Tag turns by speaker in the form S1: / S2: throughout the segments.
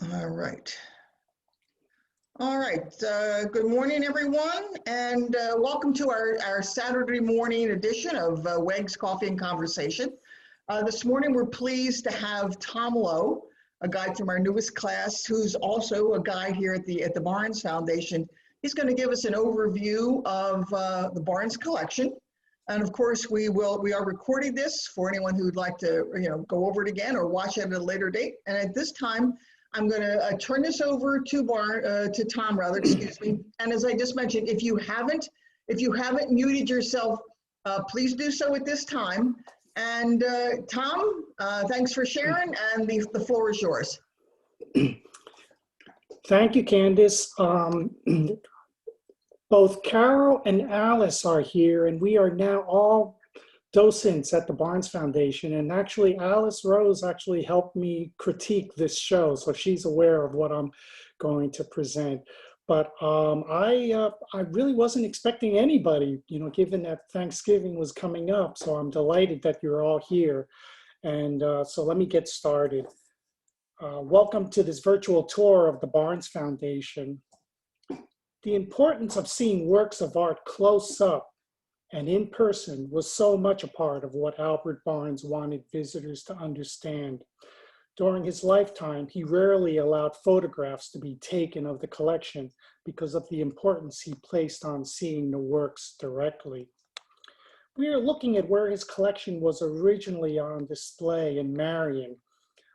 S1: All right. All right. Good morning, everyone, and welcome to our Saturday morning edition of WEG's Coffee and Conversation. This morning, we're pleased to have Tom Lowe, a guide from our newest class, who's also a guide here at the Barnes Foundation. He's going to give us an overview of the Barnes collection. And of course, we are recording this for anyone who'd like to go over it again or watch it at a later date. And at this time, I'm going to turn this over to Tom, rather, excuse me. And as I just mentioned, if you haven't muted yourself, please do so at this time. And Tom, thanks for sharing, and the floor is yours.
S2: Thank you, Candace. Both Carol and Alice are here, and we are now all docents at the Barnes Foundation. And actually, Alice Rose actually helped me critique this show, so she's aware of what I'm going to present. But I really wasn't expecting anybody, given that Thanksgiving was coming up. So I'm delighted that you're all here. And so let me get started. Welcome to this virtual tour of the Barnes Foundation. The importance of seeing works of art close up and in person was so much a part of what Albert Barnes wanted visitors to understand. During his lifetime, he rarely allowed photographs to be taken of the collection because of the importance he placed on seeing the works directly. We are looking at where his collection was originally on display in Marion,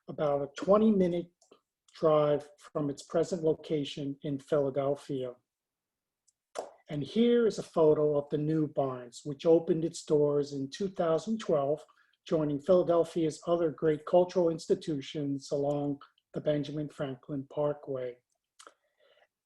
S2: about a 20-minute drive from its present location in Philadelphia. And here is a photo of the new Barnes, which opened its doors in 2012, joining Philadelphia's other great cultural institutions along the Benjamin Franklin Parkway.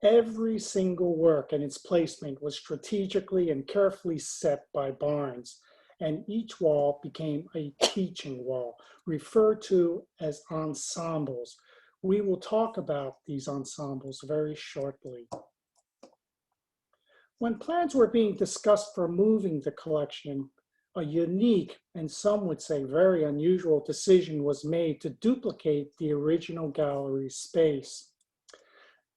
S2: Every single work and its placement was strategically and carefully set by Barnes, and each wall became a teaching wall, referred to as ensembles. We will talk about these ensembles very shortly. When plans were being discussed for moving the collection, a unique and some would say very unusual decision was made to duplicate the original gallery space.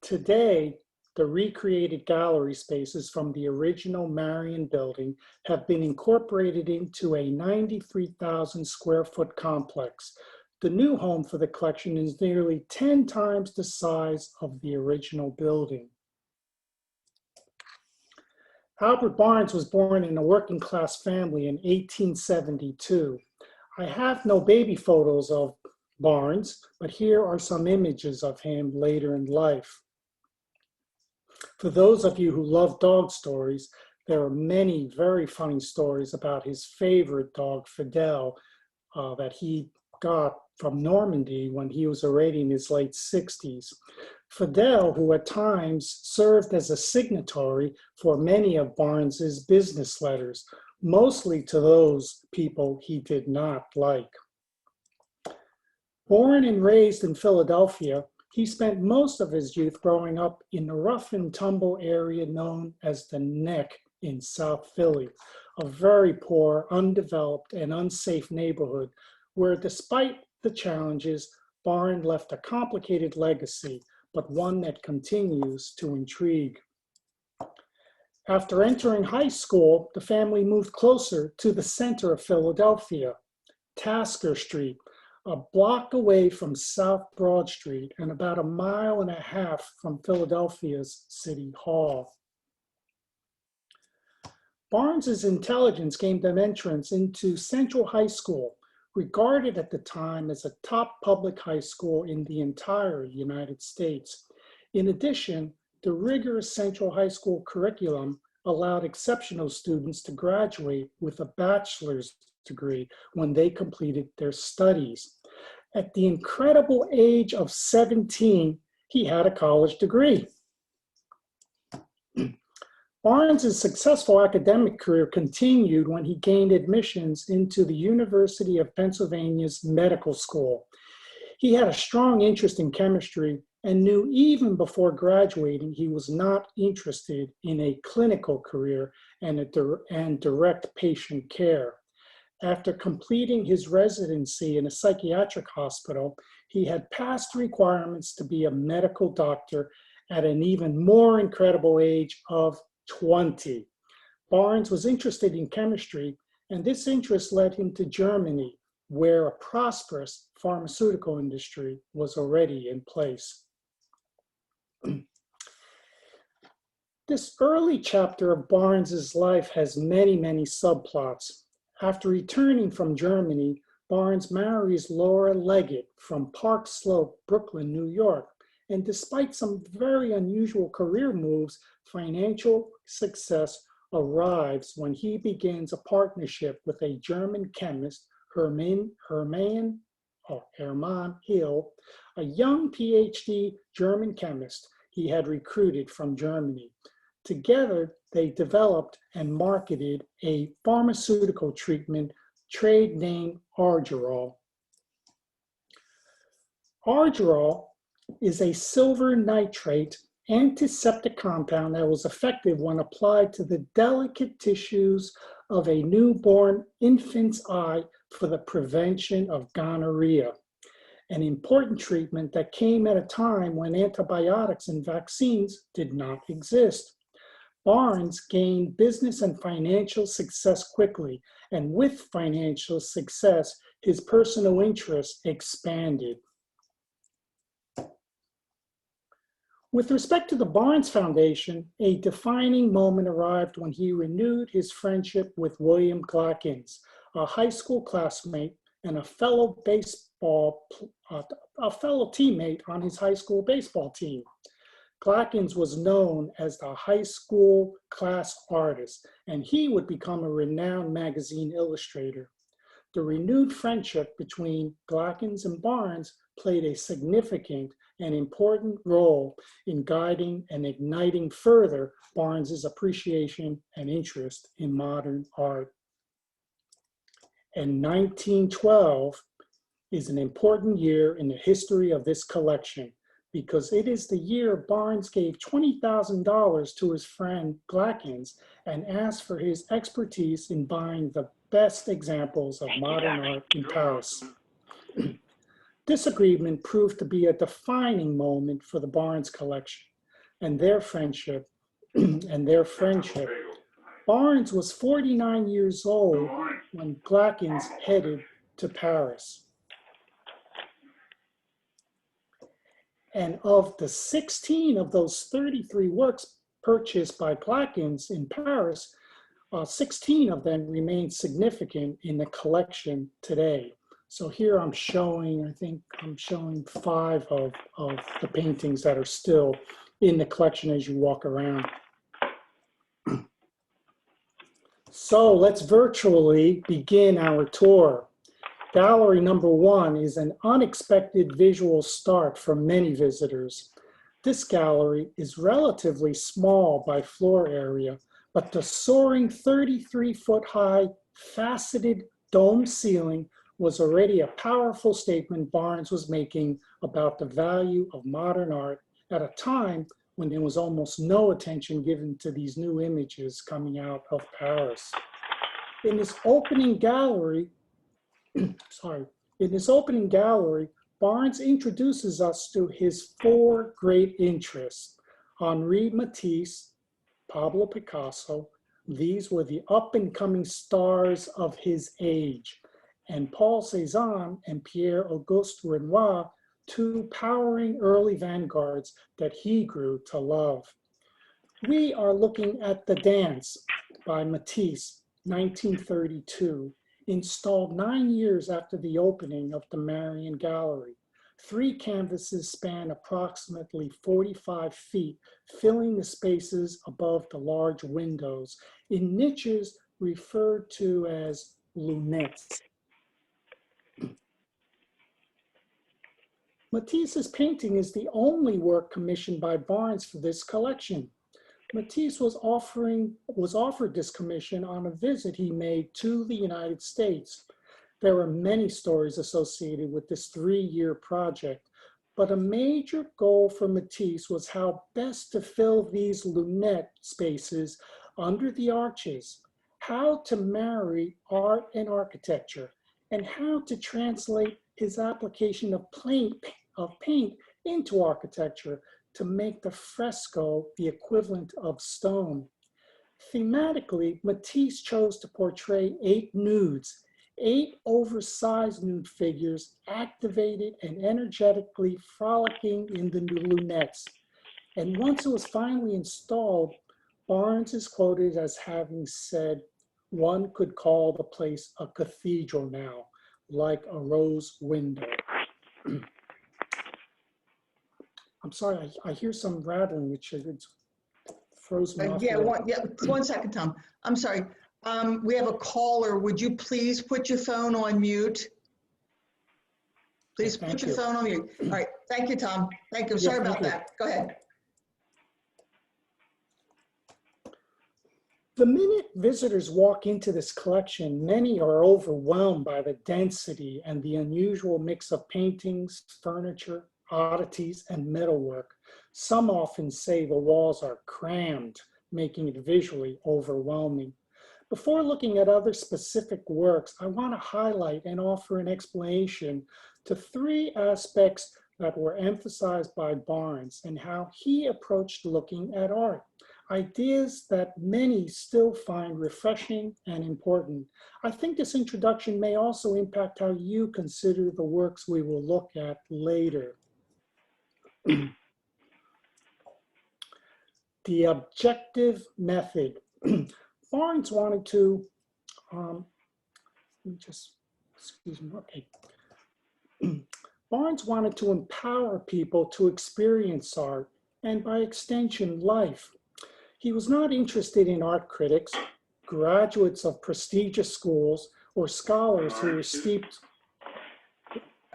S2: Today, the recreated gallery spaces from the original Marion building have been incorporated into a 93,000 square foot complex. The new home for the collection is nearly 10 times the size of the original building. Albert Barnes was born in a working class family in 1872. I have no baby photos of Barnes, but here are some images of him later in life. For those of you who love dog stories, there are many very funny stories about his favorite dog, Fidel, that he got from Normandy when he was already in his late 60s. Fidel, who at times served as a signatory for many of Barnes's business letters, mostly to those people he did not like. Born and raised in Philadelphia, he spent most of his youth growing up in the rough and tumble area known as the Neck in South Philly, a very poor, undeveloped, and unsafe neighborhood where, despite the challenges, Barnes left a complicated legacy, but one that continues to intrigue. After entering high school, the family moved closer to the center of Philadelphia, Tasker Street, a block away from South Broad Street and about a mile and a half from Philadelphia's City Hall. Barnes's intelligence gained him entrance into Central High School, regarded at the time as a top public high school in the entire United States. In addition, the rigorous Central High School curriculum allowed exceptional students to graduate with a bachelor's degree when they completed their studies. At the incredible age of 17, he had a college degree. Barnes's successful academic career continued when he gained admissions into the University of Pennsylvania's medical school. He had a strong interest in chemistry and knew even before graduating he was not interested in a clinical career and direct patient care. After completing his residency in a psychiatric hospital, he had passed requirements to be a medical doctor at an even more incredible age of 20. Barnes was interested in chemistry, and this interest led him to Germany, where a prosperous pharmaceutical industry was already in place. This early chapter of Barnes's life has many, many subplots. After returning from Germany, Barnes marries Laura Leggett from Park Slope, Brooklyn, New York. And despite some very unusual career moves, financial success arrives when he begins a partnership with a German chemist, Hermann Hill, a young PhD German chemist he had recruited from Germany. Together, they developed and marketed a pharmaceutical treatment, trade name Argerol. Argerol is a silver nitrate antiseptic compound that was effective when applied to the delicate tissues of a newborn infant's eye for the prevention of gonorrhea, an important treatment that came at a time when antibiotics and vaccines did not exist. Barnes gained business and financial success quickly, and with financial success, his personal interests expanded. With respect to the Barnes Foundation, a defining moment arrived when he renewed his friendship with William Glackens, a high school classmate and a fellow teammate on his high school baseball team. Glackens was known as the high school class artist, and he would become a renowned magazine illustrator. The renewed friendship between Glackens and Barnes played a significant and important role in guiding and igniting further Barnes's appreciation and interest in modern art. And 1912 is an important year in the history of this collection, because it is the year Barnes gave $20,000 to his friend Glackens and asked for his expertise in buying the best examples of modern art in Paris. This agreement proved to be a defining moment for the Barnes collection and their friendship. Barnes was 49 years old when Glackens headed to Paris. And of the 16 of those 33 works purchased by Glackens in Paris, 16 of them remain significant in the collection today. So here I'm showing, I think I'm showing 5 of the paintings that are still in the collection as you walk around. So let's virtually begin our tour. Gallery number 1 is an unexpected visual start for many visitors. This gallery is relatively small by floor area, but the soaring 33-foot-high faceted dome ceiling was already a powerful statement Barnes was making about the value of modern art at a time when there was almost no attention given to these new images coming out of Paris. In this opening gallery, Barnes introduces us to his 4 great interests: Henri Matisse, Pablo Picasso. These were the up-and-coming stars of his age, and Paul Cézanne and Pierre-Auguste Renoir, 2 powering early vanguards that he grew to love. We are looking at The Dance by Matisse, 1932, installed 9 years after the opening of the Marion Gallery. 3 canvases span approximately 45 feet, filling the spaces above the large windows in niches referred to as lunettes. Matisse's painting is the only work commissioned by Barnes for this collection. Matisse was offered this commission on a visit he made to the United States. There are many stories associated with this 3-year project, but a major goal for Matisse was how best to fill these lunette spaces under the arches, how to marry art and architecture, and how to translate his application of paint into architecture to make the fresco the equivalent of stone. Thematically, Matisse chose to portray 8 nudes, 8 oversized nude figures activated and energetically frolicking in the lunettes. And once it was finally installed, Barnes is quoted as having said, "One could call the place a cathedral now, like a rose window." I'm sorry, I hear some rattling, which throws me off.
S1: Yeah, one second, Tom. I'm sorry. We have a caller. Would you please put your phone on mute? Please put your phone on mute. All right. Thank you, Tom. Thank you. Sorry about that. Go ahead.
S2: The minute visitors walk into this collection, many are overwhelmed by the density and the unusual mix of paintings, furniture, oddities, and metalwork. Some often say the walls are crammed, making it visually overwhelming. Before looking at other specific works, I want to highlight and offer an explanation to 3 aspects that were emphasized by Barnes and how he approached looking at art. Ideas that many still find refreshing and important. I think this introduction may also impact how you consider the works we will look at later. The objective method. Barnes wanted to, Barnes wanted to empower people to experience art and by extension, life. He was not interested in art critics, graduates of prestigious schools, or scholars who were steeped.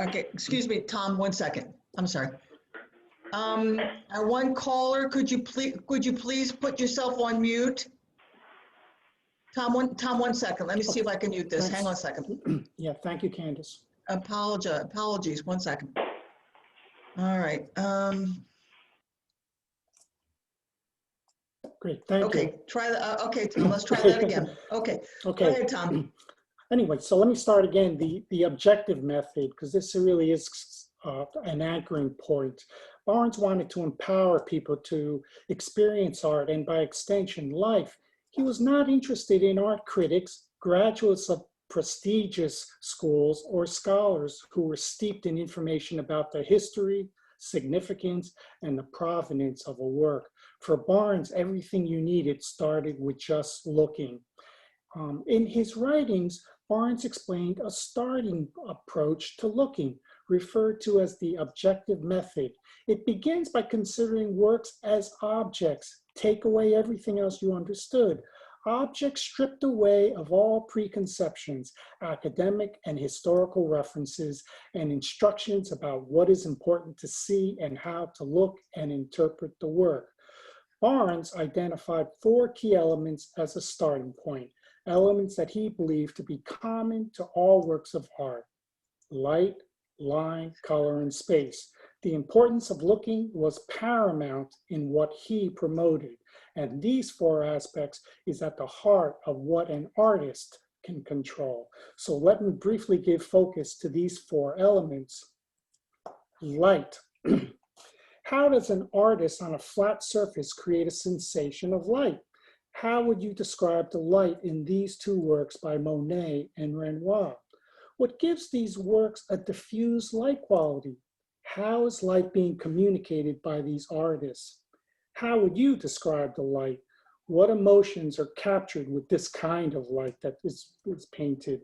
S1: Okay, excuse me, Tom, 1 second. I'm sorry. Our one caller, could you please put yourself on mute? Tom, 1 second. Let me see if I can mute this.
S2: Thanks.
S1: Hang on a second.
S2: Yeah, thank you, Candace.
S1: Apologies, 1 second. All right.
S2: Great, thank you.
S1: Okay, okay, Tom, let's try that again. Okay, go ahead, Tom.
S2: Anyway, so let me start again, the objective method, because this really is an anchoring point. Barnes wanted to empower people to experience art and by extension, life. He was not interested in art critics, graduates of prestigious schools, or scholars who were steeped in information about the history, significance, and the provenance of a work. For Barnes, everything you needed started with just looking. In his writings, Barnes explained a starting approach to looking, referred to as the objective method. It begins by considering works as objects. Take away everything else you understood. Objects stripped away of all preconceptions, academic and historical references, and instructions about what is important to see and how to look and interpret the work. Barnes identified 4 key elements as a starting point, elements that he believed to be common to all works of art: light, line, color, and space. The importance of looking was paramount in what he promoted, and these 4 aspects is at the heart of what an artist can control. So let me briefly give focus to these 4 elements. Light. How does an artist on a flat surface create a sensation of light? How would you describe the light in these 2 works by Monet and Renoir? What gives these works a diffuse light quality? How is light being communicated by these artists? How would you describe the light? What emotions are captured with this kind of light that is painted?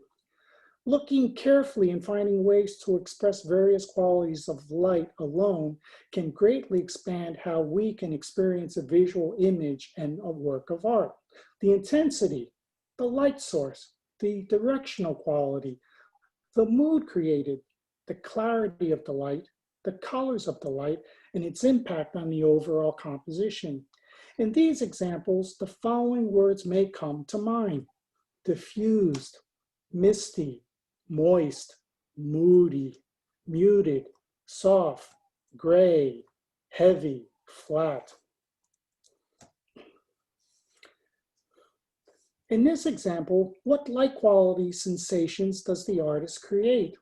S2: Looking carefully and finding ways to express various qualities of light alone can greatly expand how we can experience a visual image and a work of art. The intensity, the light source, the directional quality, the mood created, the clarity of the light, the colors of the light, and its impact on the overall composition. In these examples, the following words may come to mind: diffused, misty, moist, moody, muted, soft, gray, heavy, flat. In this example, what light quality sensations does the artist create?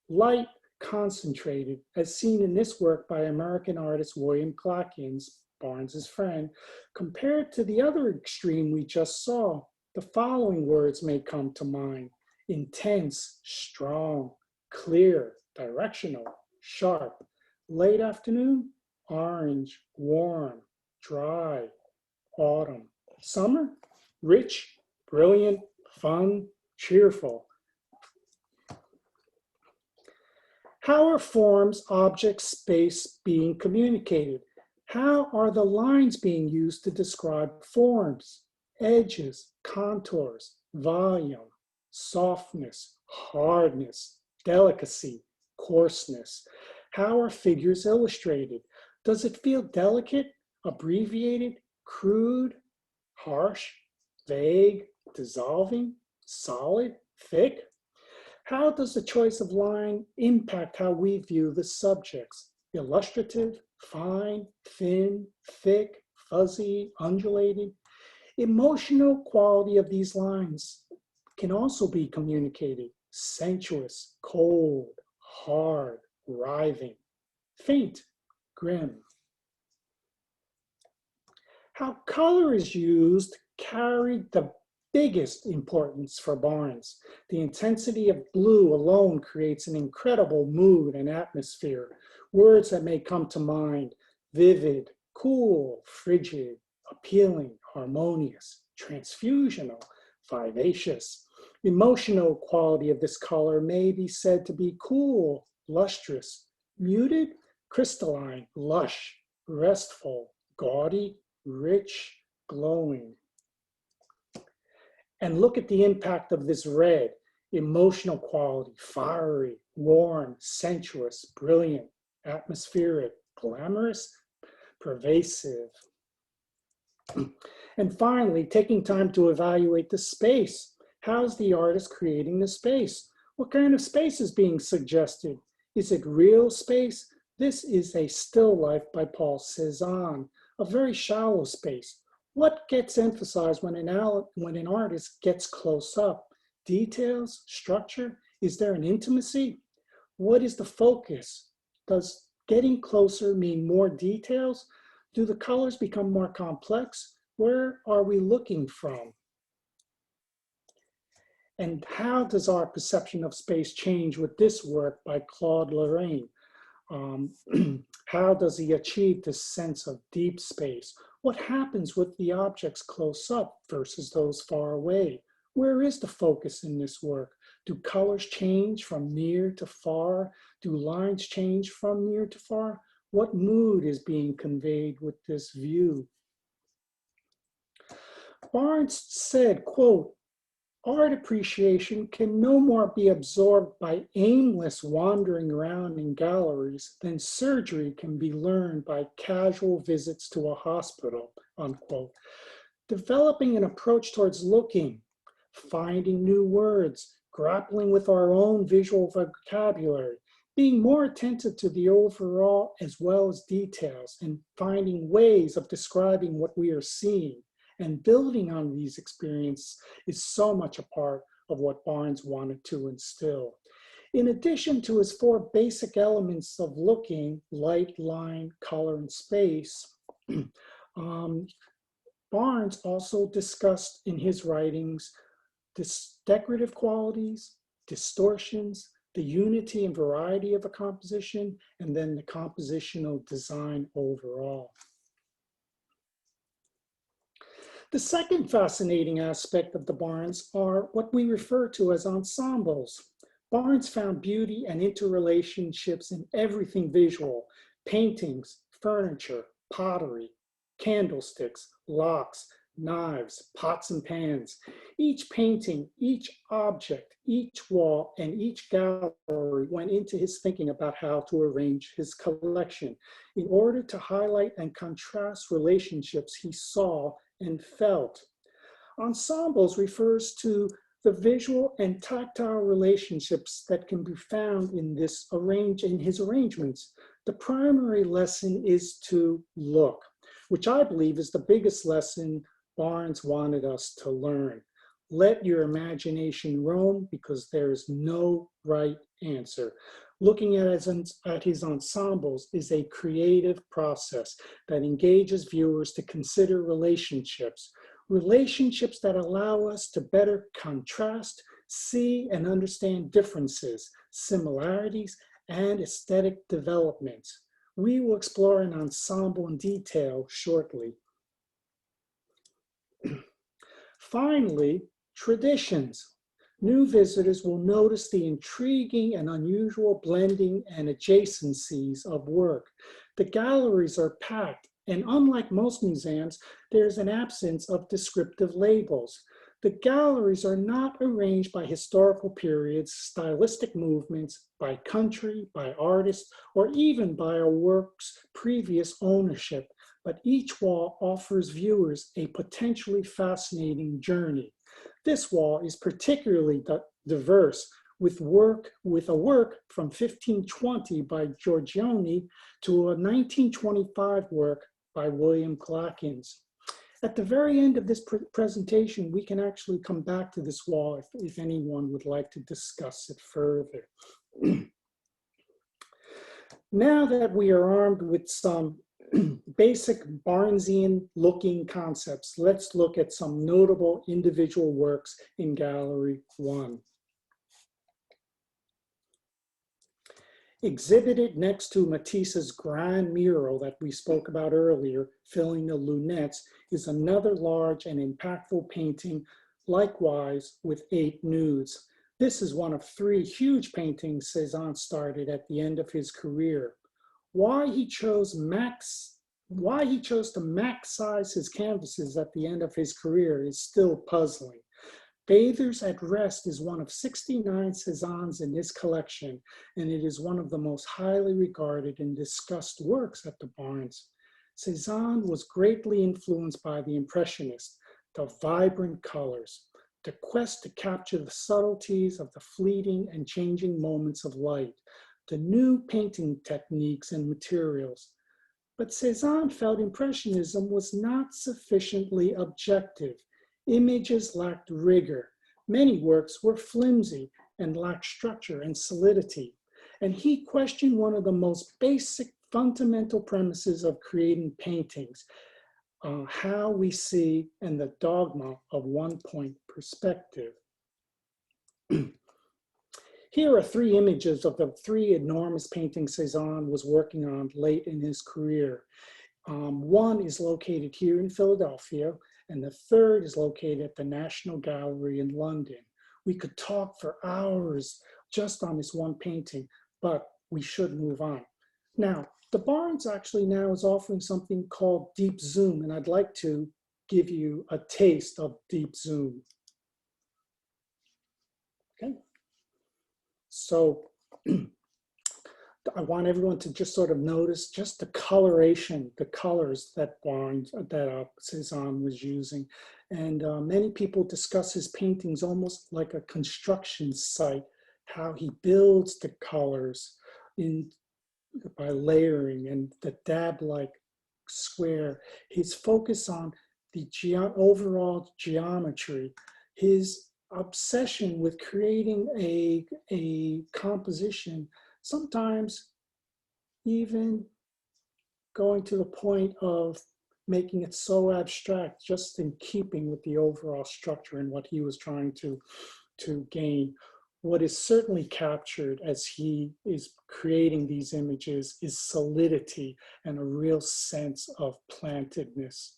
S2: Light concentrated, as seen in this work by American artist William Clackins, Barnes's friend. Compared to the other extreme we just saw, the following words may come to mind: intense, strong, clear, directional, sharp, late afternoon, orange, warm, dry, autumn, summer, rich, brilliant, fun, cheerful. How are forms, objects, space being communicated? How are the lines being used to describe forms, edges, contours, volume, softness, hardness, delicacy, coarseness? How are figures illustrated? Does it feel delicate, abbreviated, crude, harsh, vague, dissolving, solid, thick? How does the choice of line impact how we view the subjects? Illustrative, fine, thin, thick, fuzzy, undulated? Emotional quality of these lines can also be communicated: sensuous, cold, hard, writhing, faint, grim. How color is used carried the biggest importance for Barnes. The intensity of blue alone creates an incredible mood and atmosphere. Words that may come to mind: vivid, cool, frigid, appealing, harmonious, transfusional, vivacious. Emotional quality of this color may be said to be cool, lustrous, muted, crystalline, lush, restful, gaudy, rich, glowing. And look at the impact of this red: emotional quality, fiery, warm, sensuous, brilliant, atmospheric, glamorous, pervasive. And finally, taking time to evaluate the space. How's the artist creating the space? What kind of space is being suggested? Is it real space? This is a still life by Paul Cézanne, a very shallow space. What gets emphasized when an artist gets close up? Details, structure? Is there an intimacy? What is the focus? Does getting closer mean more details? Do the colors become more complex? Where are we looking from? And how does our perception of space change with this work by Claude Lorrain? How does he achieve this sense of deep space? What happens with the objects close up versus those far away? Where is the focus in this work? Do colors change from near to far? Do lines change from near to far? What mood is being conveyed with this view? Barnes said, quote, "Art appreciation can no more be absorbed by aimless wandering around in galleries than surgery can be learned by casual visits to a hospital," unquote. Developing an approach towards looking, finding new words, grappling with our own visual vocabulary, being more attentive to the overall as well as details, and finding ways of describing what we are seeing and building on these experiences is so much a part of what Barnes wanted to instill. In addition to his 4 basic elements of looking: light, line, color, and space, Barnes also discussed in his writings decorative qualities, distortions, the unity and variety of a composition, and then the compositional design overall. The second fascinating aspect of the Barnes are what we refer to as ensembles. Barnes found beauty and interrelationships in everything visual: paintings, furniture, pottery, candlesticks, locks, knives, pots and pans. Each painting, each object, each wall, and each gallery went into his thinking about how to arrange his collection in order to highlight and contrast relationships he saw and felt. Ensembles refers to the visual and tactile relationships that can be found in his arrangements. The primary lesson is to look, which I believe is the biggest lesson Barnes wanted us to learn. Let your imagination roam, because there is no right answer. Looking at his ensembles is a creative process that engages viewers to consider relationships that allow us to better contrast, see, and understand differences, similarities, and aesthetic developments. We will explore an ensemble in detail shortly. Finally, traditions. New visitors will notice the intriguing and unusual blending and adjacencies of work. The galleries are packed, and unlike most museums, there's an absence of descriptive labels. The galleries are not arranged by historical periods, stylistic movements, by country, by artist, or even by a work's previous ownership, but each wall offers viewers a potentially fascinating journey. This wall is particularly diverse, with a work from 1520 by Giorgione to a 1925 work by William Glackens. At the very end of this presentation, we can actually come back to this wall if anyone would like to discuss it further. Now that we are armed with some basic Barnesian looking concepts, let's look at some notable individual works in Gallery 1. Exhibited next to Matisse's grand mural that we spoke about earlier, filling the lunettes, is another large and impactful painting, likewise with 8 nudes. This is one of 3 huge paintings Cézanne started at the end of his career. Why he chose to max-size his canvases at the end of his career is still puzzling. Bathers at Rest is one of 69 Cézannes in this collection, and it is one of the most highly regarded and discussed works at the Barnes. Cézanne was greatly influenced by the Impressionists, the vibrant colors, the quest to capture the subtleties of the fleeting and changing moments of light, the new painting techniques and materials. But Cézanne felt Impressionism was not sufficiently objective. Images lacked rigor. Many works were flimsy and lacked structure and solidity. And he questioned one of the most basic fundamental premises of creating paintings, how we see and the dogma of one-point perspective. Here are 3 images of the 3 enormous paintings Cézanne was working on late in his career. One is located here in Philadelphia, and the third is located at the National Gallery in London. We could talk for hours just on this one painting, but we should move on. Now, the Barnes actually now is offering something called Deep Zoom, and I'd like to give you a taste of Deep Zoom. Okay. So I want everyone to just sort of notice just the coloration, the colors that Cézanne was using. And many people discuss his paintings almost like a construction site, how he builds the colors by layering and the dab-like square. His focus on the overall geometry, his obsession with creating a composition, sometimes even going to the point of making it so abstract, just in keeping with the overall structure and what he was trying to gain. What is certainly captured as he is creating these images is solidity and a real sense of plantedness.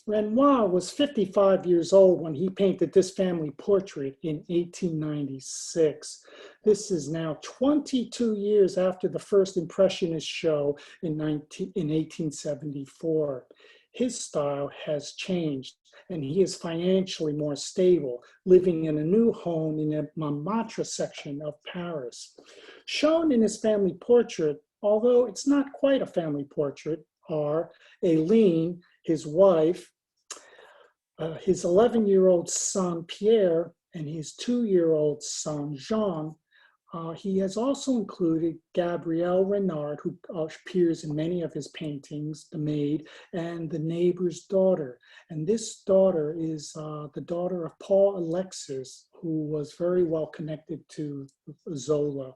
S2: Renoir was 55 years old when he painted this family portrait in 1896. This is now 22 years after the first Impressionist show in 1874. His style has changed, and he is financially more stable, living in a new home in the Montmartre section of Paris. Shown in his family portrait, although it's not quite a family portrait, are Aileen, his wife, his 11-year-old son, Pierre, and his 2-year-old son, Jean. He has also included Gabrielle Renard, who appears in many of his paintings, The Maid, and The Neighbor's Daughter. And this daughter is the daughter of Paul Alexis, who was very well connected to Zola.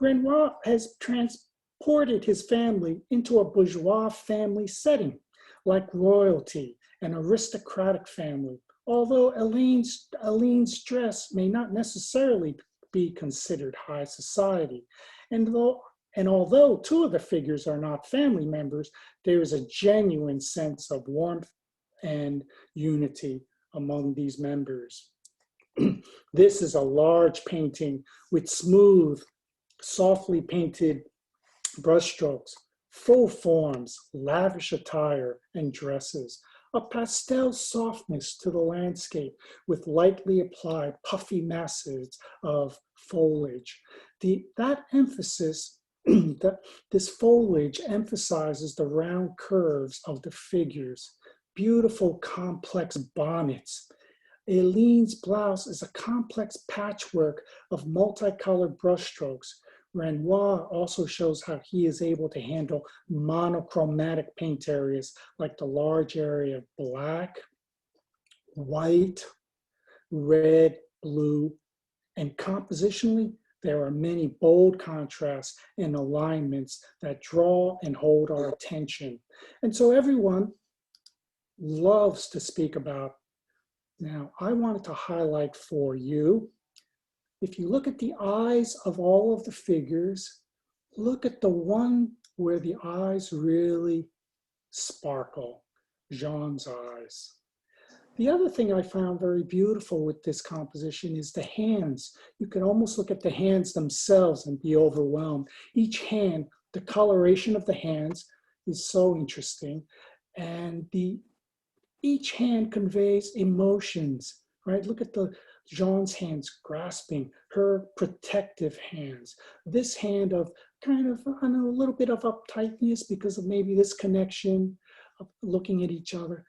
S2: Renoir has transported his family into a bourgeois family setting, like royalty, an aristocratic family, although Aline's dress may not necessarily be considered high society. And although two of the figures are not family members, there is a genuine sense of warmth and unity among these members. This is a large painting with smooth, softly painted brushstrokes, full forms, lavish attire and dresses, a pastel softness to the landscape with lightly applied puffy masses of foliage. That emphasis, this foliage emphasizes the round curves of the figures, beautiful complex bonnets. Aline's blouse is a complex patchwork of multicolored brushstrokes. Renoir also shows how he is able to handle monochromatic paint areas like the large area of black, white, red, blue, and compositionally, there are many bold contrasts and alignments that draw and hold our attention. And so everyone loves to speak about. Now, I wanted to highlight for you, if you look at the eyes of all of the figures, look at the one where the eyes really sparkle, Jean's eyes. The other thing I found very beautiful with this composition is the hands. You can almost look at the hands themselves and be overwhelmed. Each hand, the coloration of the hands is so interesting. And each hand conveys emotions, right? Look at Jean's hands grasping, her protective hands. This hand of kind of, I know, a little bit of uptightness because of maybe this connection of looking at each other.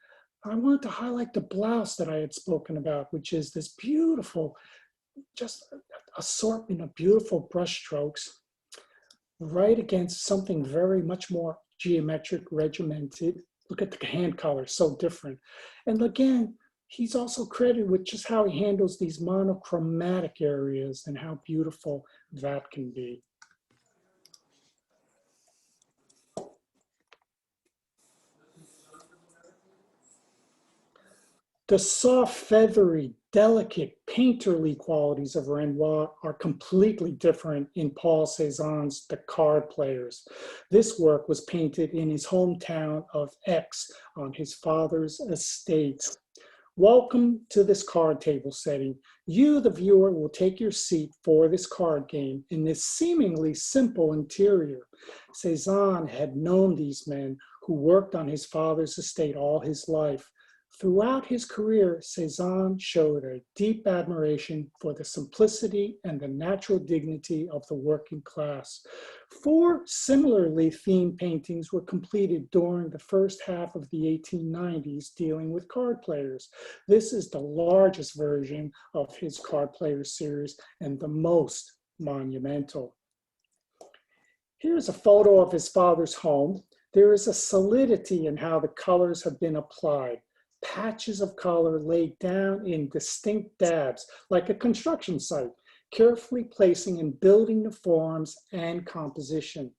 S2: I wanted to highlight the blouse that I had spoken about, which is this beautiful, just assortment of beautiful brush strokes right against something very much more geometric, regimented. Look at the hand color, so different. And again, he's also credited with just how he handles these monochromatic areas and how beautiful that can be. The soft, feathery, delicate, painterly qualities of Renoir are completely different in Paul Cézanne's The Card Players. This work was painted in his hometown of Aix on his father's estate. Welcome to this card table setting. You, the viewer, will take your seat for this card game in this seemingly simple interior. Cézanne had known these men who worked on his father's estate all his life. Throughout his career, Cézanne showed a deep admiration for the simplicity and the natural dignity of the working class. 4 similarly themed paintings were completed during the first half of the 1890s dealing with card players. This is the largest version of his Card Players series and the most monumental. Here's a photo of his father's home. There is a solidity in how the colors have been applied. Patches of color laid down in distinct dabs, like a construction site, carefully placing and building the forms and composition.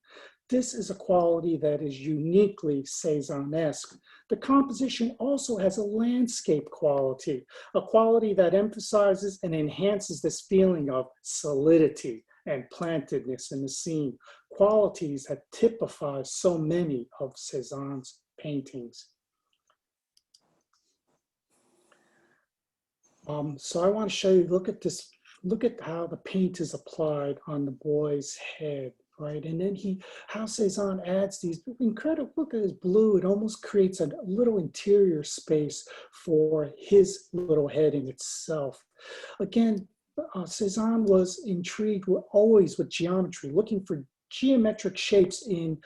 S2: This is a quality that is uniquely Cézannesque. The composition also has a landscape quality, a quality that emphasizes and enhances this feeling of solidity and plantedness in the scene, qualities that typify so many of Cézanne's paintings. So I want to show you, look at this, look at how the paint is applied on the boy's head, right? And then how Cézanne adds these incredible, look at his blue, it almost creates a little interior space for his little head in itself. Again, Cézanne was intrigued always with geometry, looking for geometric shapes in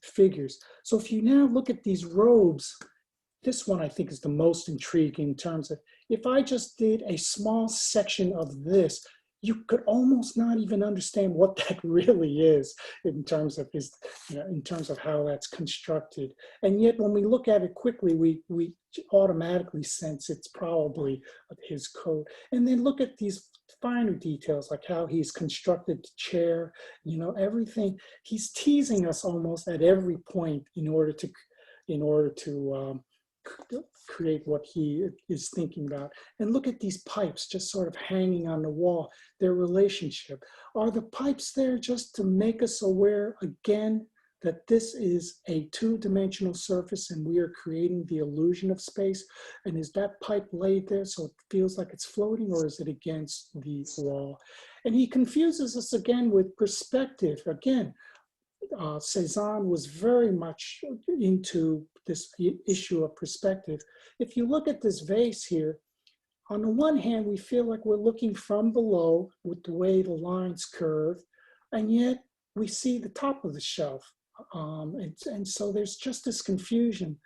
S2: figures. So if you now look at these robes, this one I think is the most intriguing in terms of, if I just did a small section of this, you could almost not even understand what that really is in terms of his, in terms of how that's constructed. And yet when we look at it quickly, we automatically sense it's probably his coat. And then look at these finer details, like how he's constructed the chair, everything. He's teasing us almost at every point in order to create what he is thinking about. And look at these pipes just sort of hanging on the wall, their relationship. Are the pipes there just to make us aware again that this is a two-dimensional surface and we are creating the illusion of space? And is that pipe laid there so it feels like it's floating, or is it against the wall? And he confuses us again with perspective. Again, Cezanne was very much into this issue of perspective. If you look at this vase here, on the one hand, we feel like we're looking from below with the way the lines curve, and yet we see the top of the shelf. And so there's just this confusion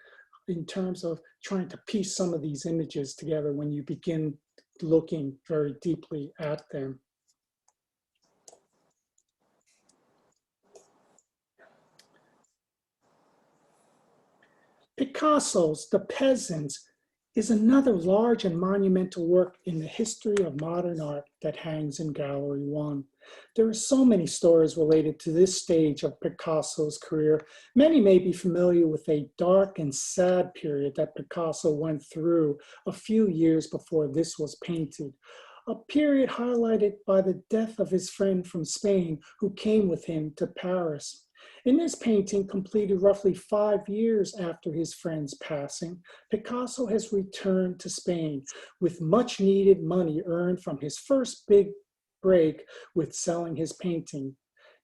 S2: in terms of trying to piece some of these images together when you begin looking very deeply at them. Picasso's The Peasants is another large and monumental work in the history of modern art that hangs in Gallery 1. There are so many stories related to this stage of Picasso's career. Many may be familiar with a dark and sad period that Picasso went through a few years before this was painted, a period highlighted by the death of his friend from Spain who came with him to Paris. In this painting, completed roughly 5 years after his friend's passing, Picasso has returned to Spain with much needed money earned from his first big break with selling his painting.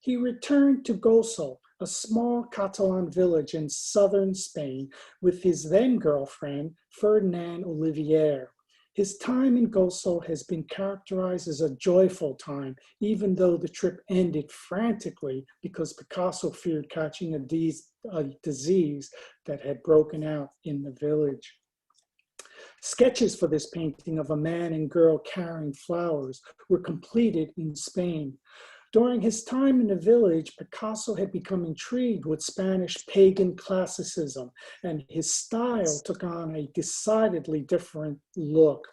S2: He returned to Gossel, a small Catalan village in southern Spain, with his then girlfriend, Ferdinand Olivier. His time in Gossel has been characterized as a joyful time, even though the trip ended frantically because Picasso feared catching a disease that had broken out in the village. Sketches for this painting of a man and girl carrying flowers were completed in Spain. During his time in the village, Picasso had become intrigued with Spanish pagan classicism, and his style took on a decidedly different look.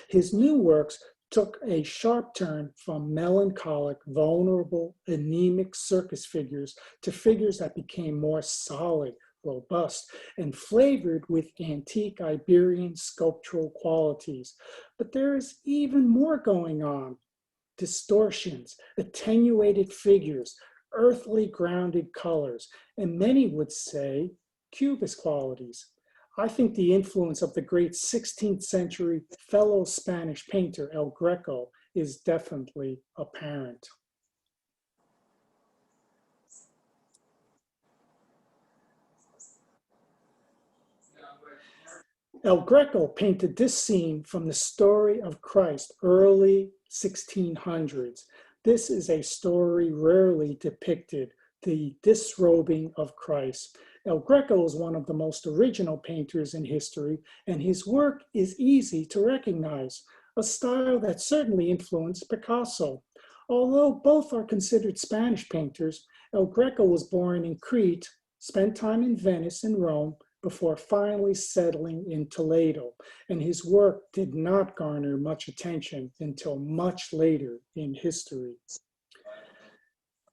S2: His new works took a sharp turn from melancholic, vulnerable, anemic circus figures to figures that became more solid, robust, and flavored with antique Iberian sculptural qualities. But there is even more going on. Distortions, attenuated figures, earthly grounded colors, and many would say Cubist qualities. I think the influence of the great 16th century fellow Spanish painter El Greco is definitely apparent. El Greco painted this scene from the story of Christ, early 1600s. This is a story rarely depicted, the disrobing of Christ. El Greco is one of the most original painters in history, and his work is easy to recognize, a style that certainly influenced Picasso. Although both are considered Spanish painters, El Greco was born in Crete, spent time in Venice and Rome, before finally settling in Toledo, and his work did not garner much attention until much later in history.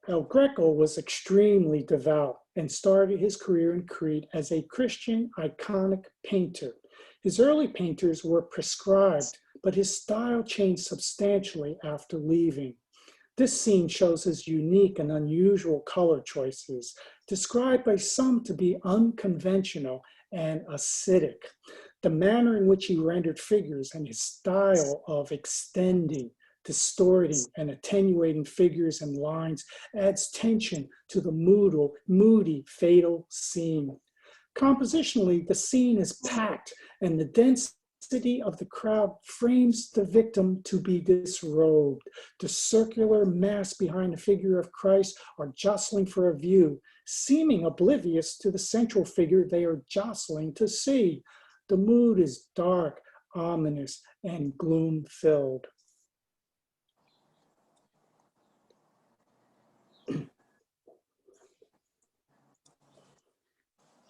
S2: El Greco was extremely devout and started his career in Crete as a Christian iconic painter. His early painters were prescribed, but his style changed substantially after leaving. This scene shows his unique and unusual color choices, described by some to be unconventional and acidic. The manner in which he rendered figures and his style of extending, distorting, and attenuating figures and lines adds tension to the moody, fatal scene. Compositionally, the scene is packed, and the density of the crowd frames the victim to be disrobed. The circular mass behind the figure of Christ are jostling for a view, seeming oblivious to the central figure they are jostling to see. The mood is dark, ominous, and gloom-filled.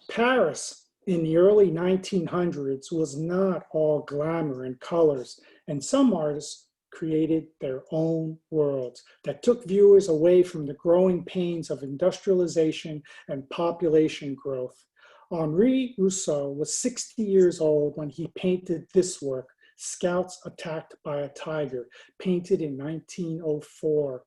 S2: Paris in the early 1900s was not all glamour and colors, and some artists created their own worlds that took viewers away from the growing pains of industrialization and population growth. Henri Rousseau was 60 years old when he painted this work, Scouts Attacked by a Tiger, painted in 1904.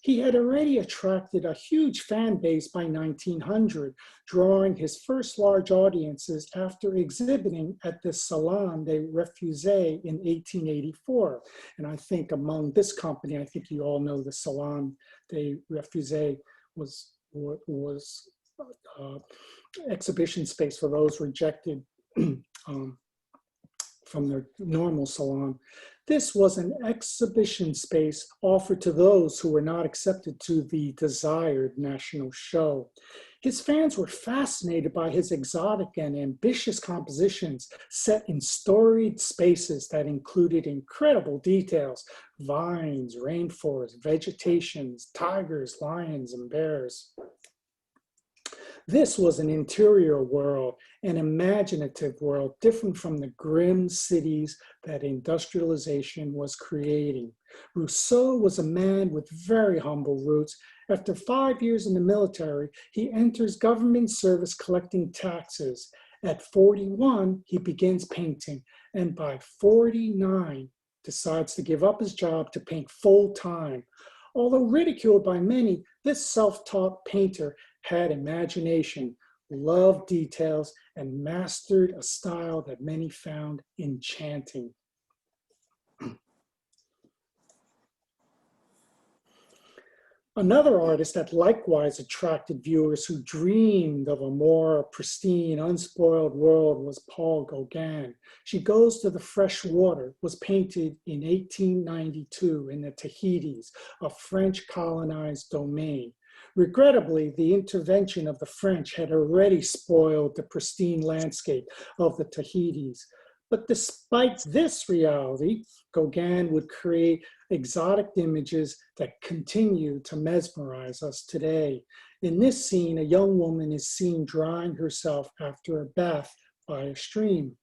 S2: He had already attracted a huge fan base by 1900, drawing his first large audiences after exhibiting at the Salon des Refusés in 1884. And I think among this company, I think you all know the Salon des Refusés was exhibition space for those rejected from their normal salon. This was an exhibition space offered to those who were not accepted to the desired national show. His fans were fascinated by his exotic and ambitious compositions set in storied spaces that included incredible details: vines, rainforests, vegetations, tigers, lions, and bears. This was an interior world, an imaginative world, different from the grim cities that industrialization was creating. Rousseau was a man with very humble roots. After 5 years in the military, he enters government service collecting taxes. At 41, he begins painting, and by 49, decides to give up his job to paint full-time. Although ridiculed by many, this self-taught painter had imagination, loved details, and mastered a style that many found enchanting. Another artist that likewise attracted viewers who dreamed of a more pristine, unspoiled world was Paul Gauguin. She Goes to the Fresh Water was painted in 1892 in the Tahiti's, a French colonized domain. Regrettably, the intervention of the French had already spoiled the pristine landscape of the Tahiti's. But despite this reality, Gauguin would create exotic images that continue to mesmerize us today. In this scene, a young woman is seen drying herself after a bath by a stream.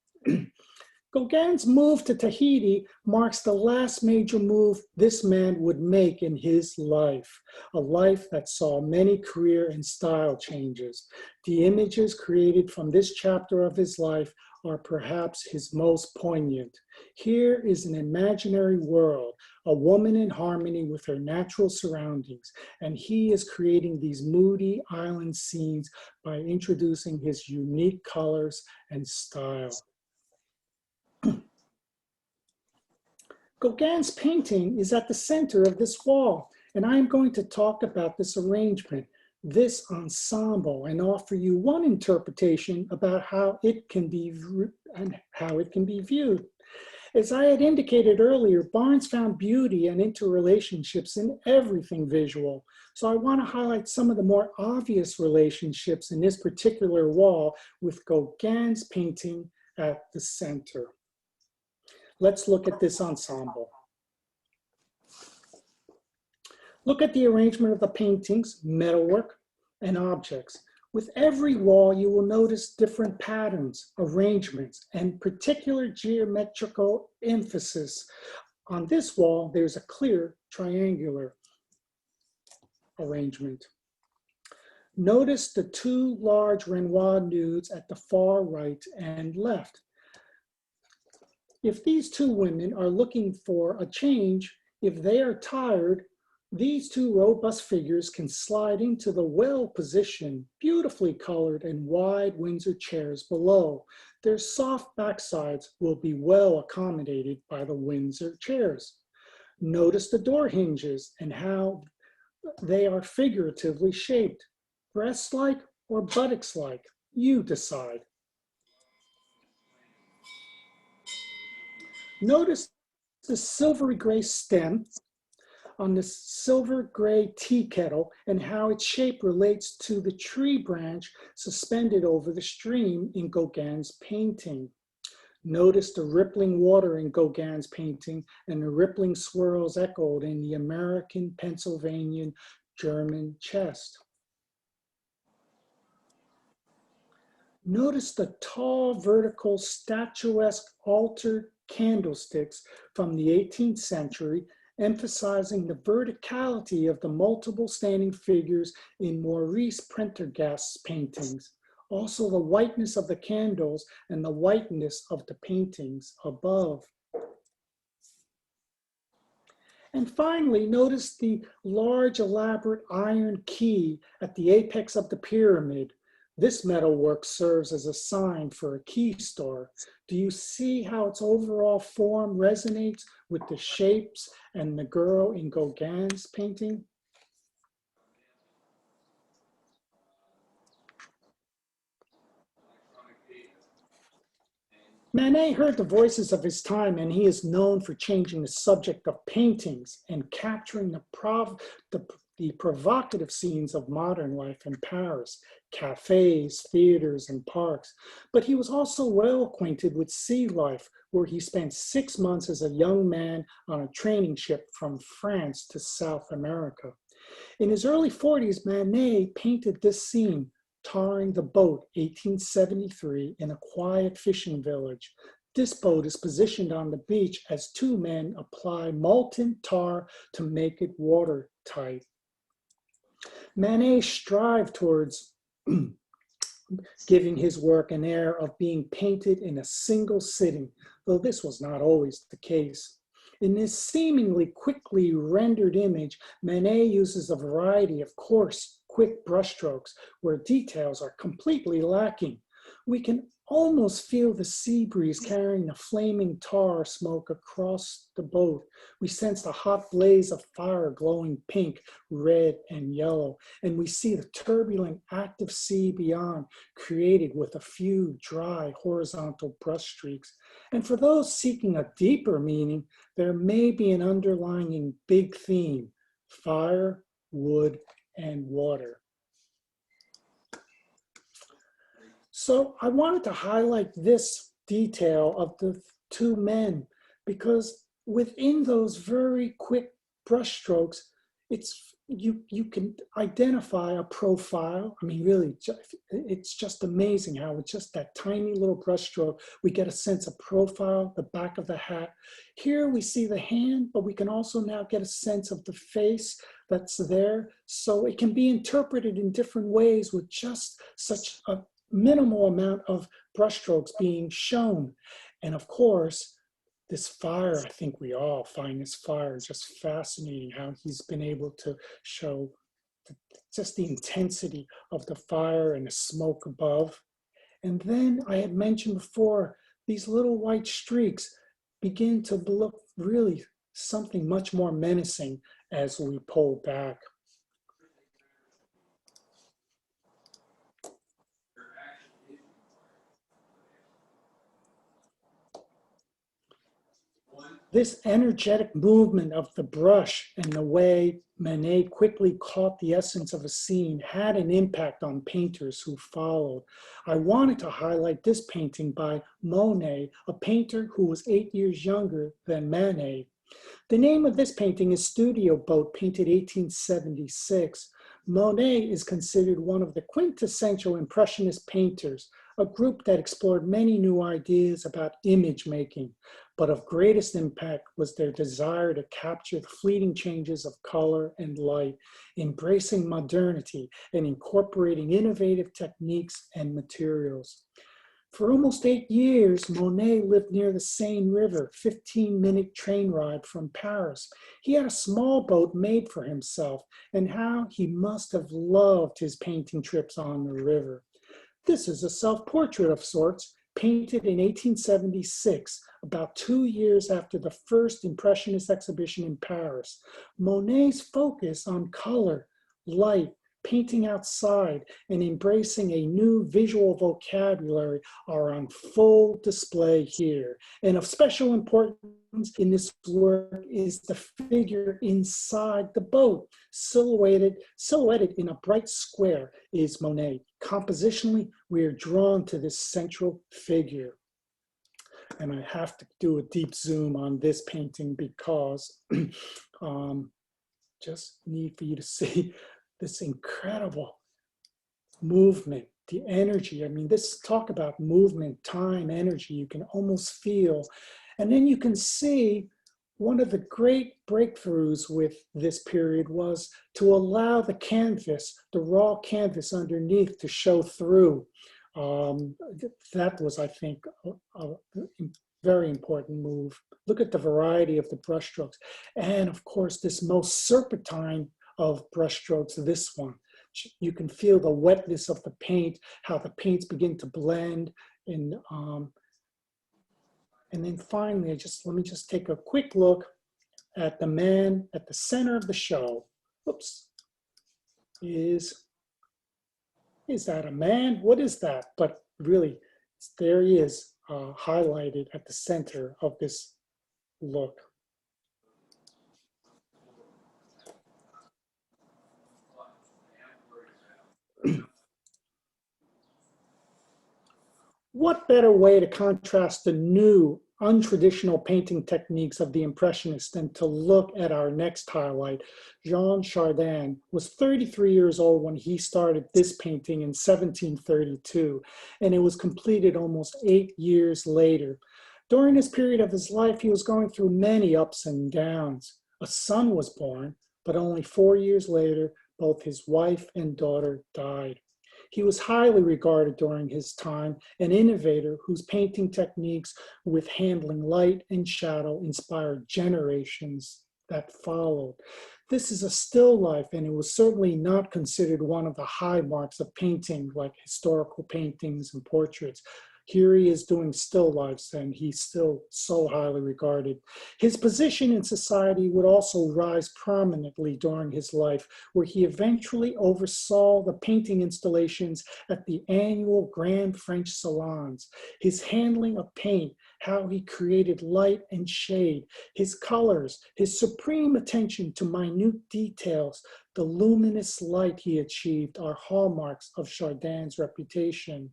S2: Gauguin's move to Tahiti marks the last major move this man would make in his life, a life that saw many career and style changes. The images created from this chapter of his life are perhaps his most poignant. Here is an imaginary world, a woman in harmony with her natural surroundings, and he is creating these moody island scenes by introducing his unique colors and style. Gauguin's painting is at the center of this wall, and I am going to talk about this arrangement, this ensemble, and offer you one interpretation about how it can be viewed. As I had indicated earlier, Barnes found beauty and interrelationships in everything visual. So I want to highlight some of the more obvious relationships in this particular wall with Gauguin's painting at the center. Let's look at this ensemble. Look at the arrangement of the paintings, metalwork, and objects. With every wall, you will notice different patterns, arrangements, and particular geometrical emphasis. On this wall, there's a clear triangular arrangement. Notice the two large Renoir nudes at the far right and left. If these two women are looking for a change, if they are tired, these two robust figures can slide into the well-positioned, beautifully colored and wide Windsor chairs below. Their soft backsides will be well accommodated by the Windsor chairs. Notice the door hinges and how they are figuratively shaped. Breast-like or buttocks-like, you decide. Notice the silvery gray stem on the silver gray tea kettle and how its shape relates to the tree branch suspended over the stream in Gauguin's painting. Notice the rippling water in Gauguin's painting and the rippling swirls echoed in the American, Pennsylvanian, German chest. Notice the tall, vertical, statuesque altar candlesticks from the 18th century, emphasizing the verticality of the multiple standing figures in Maurice Prendergast's paintings. Also the whiteness of the candles and the whiteness of the paintings above. And finally, notice the large, elaborate iron key at the apex of the pyramid. This metalwork serves as a sign for a key store. Do you see how its overall form resonates with the shapes and the girl in Gauguin's painting? Manet heard the voices of his time, and he is known for changing the subject of paintings and capturing the provocative scenes of modern life in Paris, cafes, theaters, and parks. But he was also well acquainted with sea life, where he spent 6 months as a young man on a training ship from France to South America. In his early 40s, Manet painted this scene, Tarring the Boat, 1873, in a quiet fishing village. This boat is positioned on the beach as two men apply molten tar to make it watertight. Manet strived towards giving his work an air of being painted in a single sitting, though this was not always the case. In this seemingly quickly rendered image, Manet uses a variety of coarse, quick brushstrokes where details are completely lacking. We can almost feel the sea breeze carrying the flaming tar smoke across the boat. We sense the hot blaze of fire glowing pink, red, and yellow, and we see the turbulent, active sea beyond, created with a few dry, horizontal brush streaks. And for those seeking a deeper meaning, there may be an underlying big theme: fire, wood, and water. So I wanted to highlight this detail of the two men because within those very quick brushstrokes, you can identify a profile. I mean, really, it's just amazing how with just that tiny little brushstroke, we get a sense of profile, the back of the hat. Here we see the hand, but we can also now get a sense of the face that's there. So it can be interpreted in different ways with just such a minimal amount of brushstrokes being shown. And of course, this fire, I think we all find this fire just fascinating, how he's been able to show just the intensity of the fire and the smoke above. And then I had mentioned before, these little white streaks begin to look really something much more menacing as we pull back. This energetic movement of the brush and the way Manet quickly caught the essence of a scene had an impact on painters who followed. I wanted to highlight this painting by Monet, a painter who was 8 years younger than Manet. The name of this painting is Studio Boat, painted 1876. Monet is considered one of the quintessential Impressionist painters, a group that explored many new ideas about image making, but of greatest impact was their desire to capture the fleeting changes of color and light, embracing modernity and incorporating innovative techniques and materials. For almost 8 years, Monet lived near the Seine River, 15-minute train ride from Paris. He had a small boat made for himself, and how he must have loved his painting trips on the river. This is a self-portrait of sorts, painted in 1876, about 2 years after the first Impressionist exhibition in Paris. Monet's focus on color, light, painting outside, and embracing a new visual vocabulary are on full display here. And of special importance in this work is the figure inside the boat. Silhouetted in a bright square is Monet. Compositionally, we are drawn to this central figure. And I have to do a deep zoom on this painting because just need for you to see this incredible movement the energy. I mean, this talk about movement, time, energy, you can almost feel. And then you can see one of the great breakthroughs with this period was to allow the canvas, the raw canvas underneath, to show through. That was, I think, a very important move. Look at the variety of the brushstrokes. And of course, this most serpentine of brushstrokes, this one. You can feel the wetness of the paint, how the paints begin to blend. And then finally, let me just take a quick look at the man at the center of the show. Oops. Is that a man? What is that? But really, there he is, highlighted at the center of this look. What better way to contrast the new, untraditional painting techniques of the Impressionists than to look at our next highlight? Jean Chardin was 33 years old when he started this painting in 1732, and it was completed almost 8 years later. During this period of his life, he was going through many ups and downs. A son was born, but only 4 years later, both his wife and daughter died. He was highly regarded during his time, an innovator whose painting techniques with handling light and shadow inspired generations that followed. This is a still life, and it was certainly not considered one of the high marks of painting, like historical paintings and portraits. Here he is doing still lifes, and he's still so highly regarded. His position in society would also rise prominently during his life, where he eventually oversaw the painting installations at the annual Grand French Salons. His handling of paint, how he created light and shade, his colors, his supreme attention to minute details, the luminous light he achieved are hallmarks of Chardin's reputation.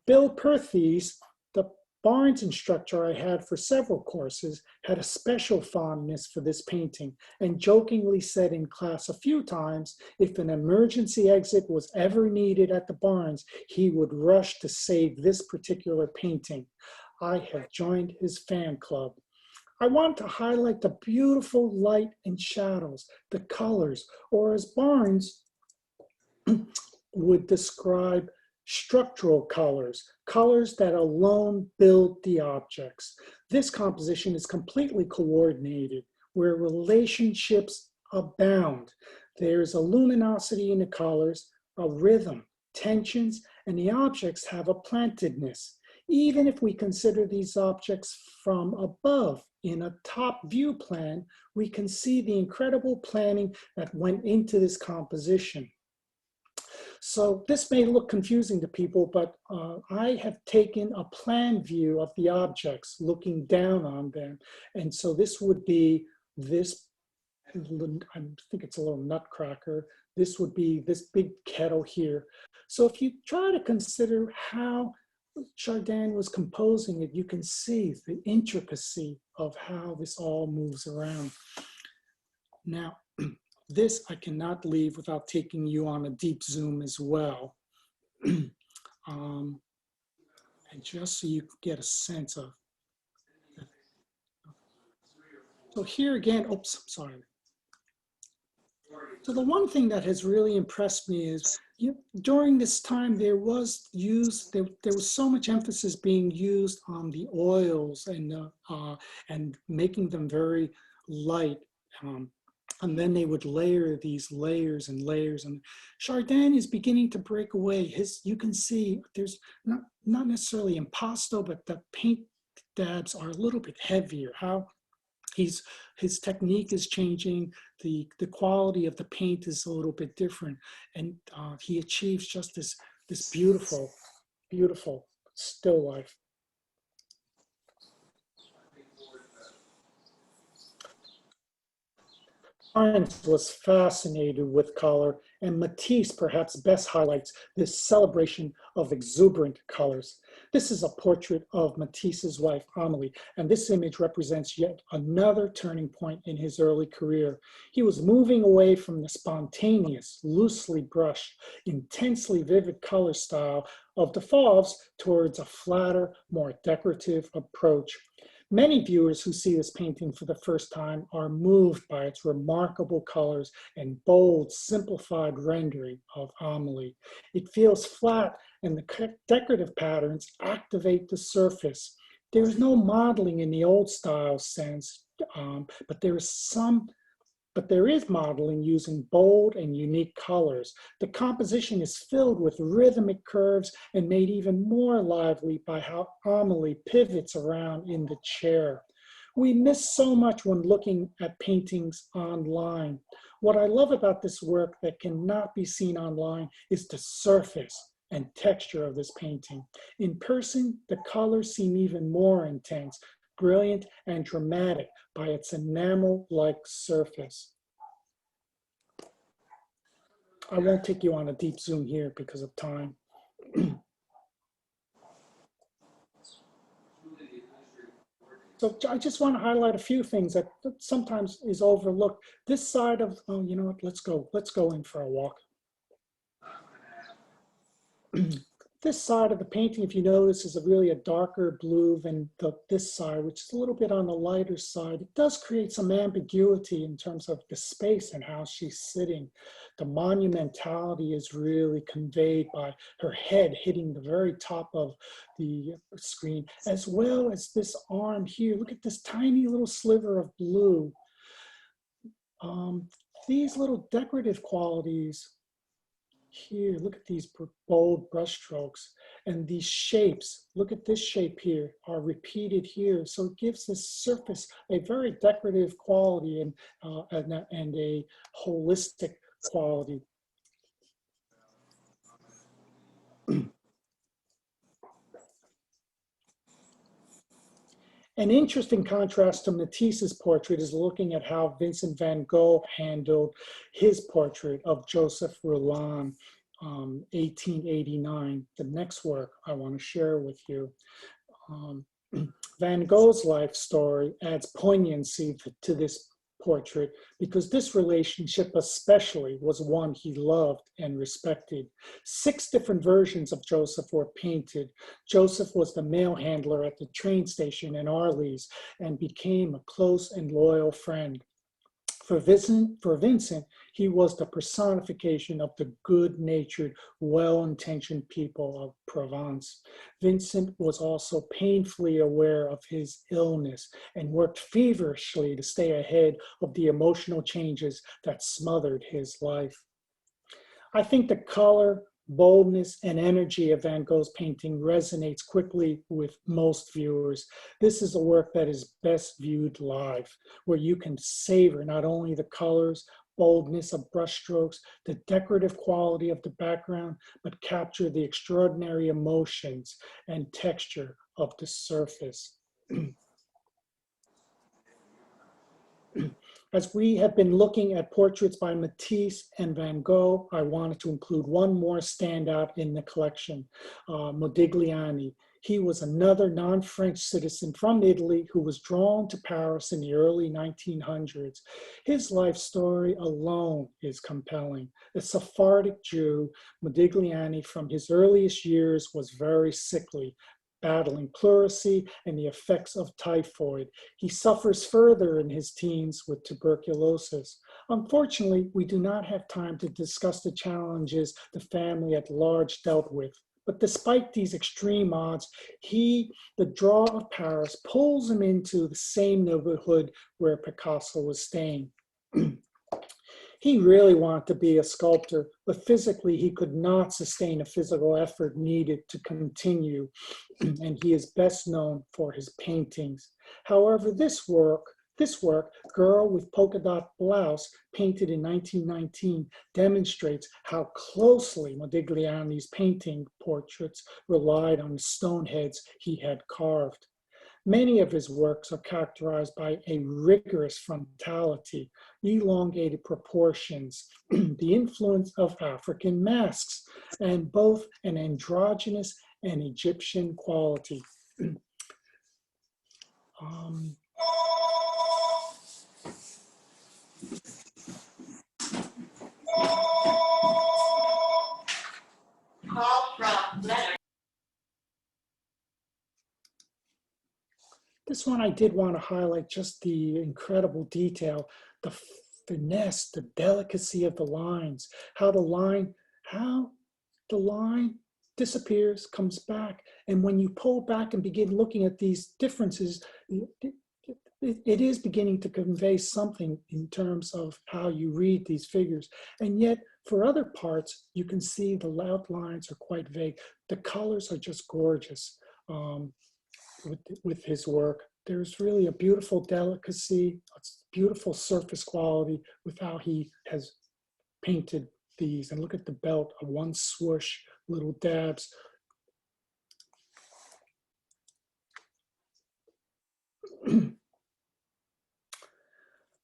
S2: Bill Perthes, the Barnes instructor I had for several courses, had a special fondness for this painting and jokingly said in class a few times, if an emergency exit was ever needed at the Barnes, he would rush to save this particular painting. I have joined his fan club. I want to highlight the beautiful light and shadows, the colors, or as Barnes would describe, structural colors, colors that alone build the objects. This composition is completely coordinated, where relationships abound. There's a luminosity in the colors, a rhythm, tensions, and the objects have a plantedness. Even if we consider these objects from above in a top view plan, we can see the incredible planning that went into this composition. So this may look confusing to people, but I have taken a plan view of the objects looking down on them. And so this would be this, I think it's a little nutcracker. This would be this big kettle here. So if you try to consider how Chardin was composing it, you can see the intricacy of how this all moves around. Now, this I cannot leave without taking you on a deep zoom as well. And just so you get a sense of. So here again, oops, sorry. So the one thing that has really impressed me is during this time there was so much emphasis being used on the oils and making them very light. And then they would layer these layers and layers. And Chardin is beginning to break away. You can see there's not necessarily impasto, but the paint dabs are a little bit heavier. How his technique is changing. The quality of the paint is a little bit different. And he achieves just this beautiful, beautiful still life. Barnes was fascinated with color, and Matisse perhaps best highlights this celebration of exuberant colors. This is a portrait of Matisse's wife, Amélie, and this image represents yet another turning point in his early career. He was moving away from the spontaneous, loosely brushed, intensely vivid color style of the Fauves towards a flatter, more decorative approach. Many viewers who see this painting for the first time are moved by its remarkable colors and bold, simplified rendering of Amélie. It feels flat, and the decorative patterns activate the surface. There is no modeling in the old style sense, but there is modeling using bold and unique colors. The composition is filled with rhythmic curves and made even more lively by how Amélie pivots around in the chair. We miss so much when looking at paintings online. What I love about this work that cannot be seen online is the surface and texture of this painting. In person, the colors seem even more intense, brilliant, and dramatic by its enamel-like surface. I won't take you on a deep zoom here because of time. So I just want to highlight a few things that sometimes is overlooked. This side of, oh, you know what, let's go in for a walk. This side of the painting, if you notice, is really a darker blue than this side, which is a little bit on the lighter side. It does create some ambiguity in terms of the space and how she's sitting. The monumentality is really conveyed by her head hitting the very top of the screen, as well as this arm here. Look at this tiny little sliver of blue. These little decorative qualities here, look at these bold brush strokes, and these shapes, look at this shape here, are repeated here. So it gives this surface a very decorative quality and a holistic quality. An interesting contrast to Matisse's portrait is looking at how Vincent van Gogh handled his portrait of Joseph Roland, 1889, the next work I want to share with you. Van Gogh's life story adds poignancy to this portrait because this relationship especially was one he loved and respected. 6 different versions of Joseph were painted. Joseph was the mail handler at the train station in Arles and became a close and loyal friend. For Vincent, he was the personification of the good-natured, well-intentioned people of Provence. Vincent was also painfully aware of his illness and worked feverishly to stay ahead of the emotional changes that smothered his life. I think the color, boldness, and energy of Van Gogh's painting resonates quickly with most viewers. This is a work that is best viewed live, where you can savor not only the colors, boldness of brushstrokes, the decorative quality of the background, but capture the extraordinary emotions and texture of the surface. As we have been looking at portraits by Matisse and Van Gogh, I wanted to include one more standout in the collection, Modigliani. He was another non-French citizen from Italy who was drawn to Paris in the early 1900s. His life story alone is compelling. A Sephardic Jew, Modigliani from his earliest years was very sickly, battling pleurisy and the effects of typhoid. He suffers further in his teens with tuberculosis. Unfortunately, we do not have time to discuss the challenges the family at large dealt with. But despite these extreme odds, the draw of Paris pulls him into the same neighborhood where Picasso was staying. He really wanted to be a sculptor, but physically he could not sustain a physical effort needed to continue, and he is best known for his paintings. However, this work, Girl with Polka Dot Blouse, painted in 1919, demonstrates how closely Modigliani's painting portraits relied on the stone heads he had carved. Many of his works are characterized by a rigorous frontality, elongated proportions, the influence of African masks, and both an androgynous and Egyptian quality. Um, This one I did want to highlight just the incredible detail, the finesse, the delicacy of the lines, how how the line disappears, comes back. And when you pull back and begin looking at these differences, it is beginning to convey something in terms of how you read these figures. And yet, for other parts, you can see the outlines are quite vague. The colors are just gorgeous with his work. There's really a beautiful delicacy, a beautiful surface quality with how he has painted these. And look at the belt, a one swoosh, little dabs.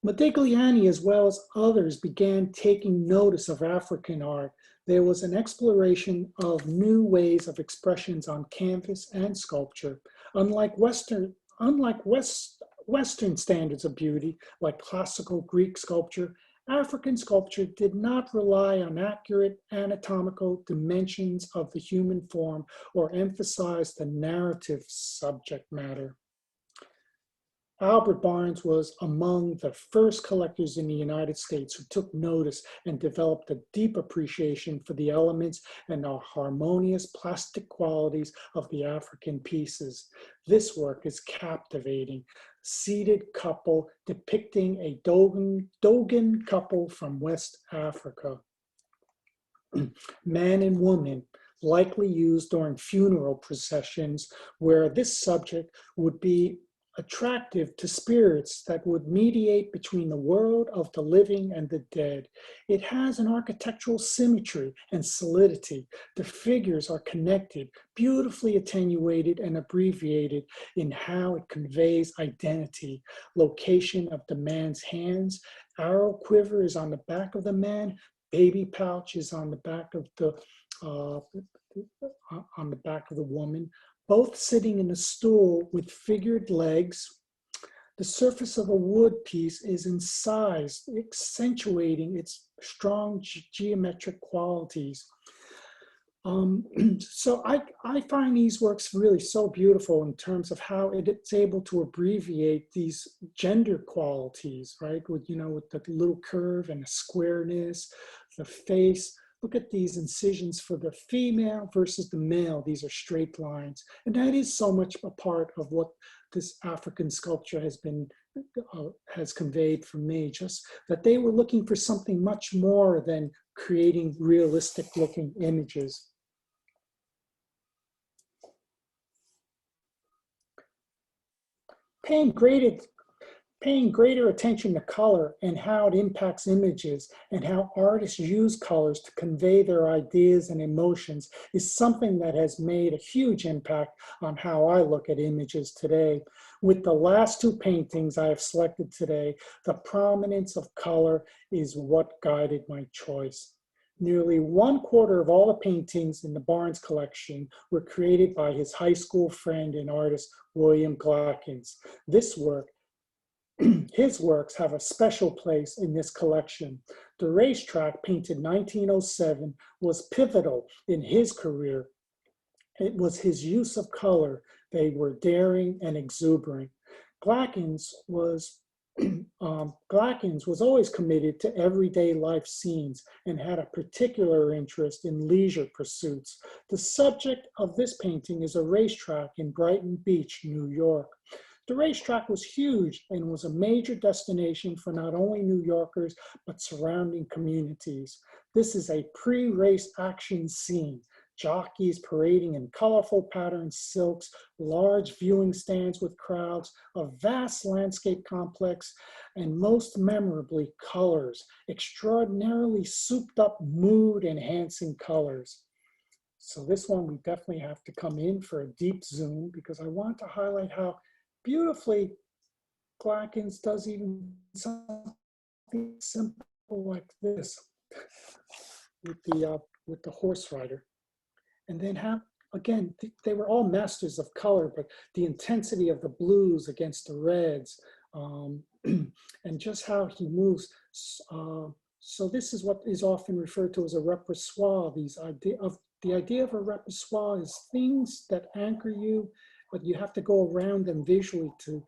S2: Modigliani, as well as others, began taking notice of African art. There was an exploration of new ways of expressions on canvas and sculpture. Unlike Western standards of beauty, like classical Greek sculpture, African sculpture did not rely on accurate anatomical dimensions of the human form or emphasize the narrative subject matter. Albert Barnes was among the first collectors in the United States who took notice and developed a deep appreciation for the elements and the harmonious plastic qualities of the African pieces. This work is captivating. Seated couple depicting a Dogon couple from West Africa. Man and woman, likely used during funeral processions where this subject would be attractive to spirits that would mediate between the world of the living and the dead. It has an architectural symmetry and solidity. The figures are connected, beautifully attenuated and abbreviated in how it conveys identity. Location of the man's hands, arrow quiver is on the back of the man, baby pouch is on the back of the woman, both sitting in a stool with figured legs. The surface of a wood piece is incised, accentuating its strong geometric qualities. So I find these works really so beautiful in terms of how it's able to abbreviate these gender qualities, right? With the little curve and the squareness, the face. Look at these incisions for the female versus the male. These are straight lines. And that is so much a part of what this African sculpture has conveyed for me, just that they were looking for something much more than creating realistic looking images. Paying greater attention to color and how it impacts images and how artists use colors to convey their ideas and emotions is something that has made a huge impact on how I look at images today. With the last two paintings I have selected today, the prominence of color is what guided my choice. Nearly 1/4 of all the paintings in the Barnes collection were created by his high school friend and artist, William Glackens. His works have a special place in this collection. The Racetrack, painted 1907, was pivotal in his career. It was his use of color. They were daring and exuberant. Glackens was always committed to everyday life scenes and had a particular interest in leisure pursuits. The subject of this painting is a racetrack in Brighton Beach, New York. The racetrack was huge and was a major destination for not only New Yorkers, but surrounding communities. This is a pre-race action scene. Jockeys parading in colorful patterned silks, large viewing stands with crowds, a vast landscape complex, and most memorably, colors, extraordinarily souped up mood-enhancing colors. So this one we definitely have to come in for a deep zoom because I want to highlight how beautifully Glackens does even something something simple like this with the horse rider. And then have, again, they were all masters of color, but the intensity of the blues against the reds, and just how he moves. So this is what is often referred to as a repertoire. The idea of a repertoire is things that anchor you, but you have to go around them visually to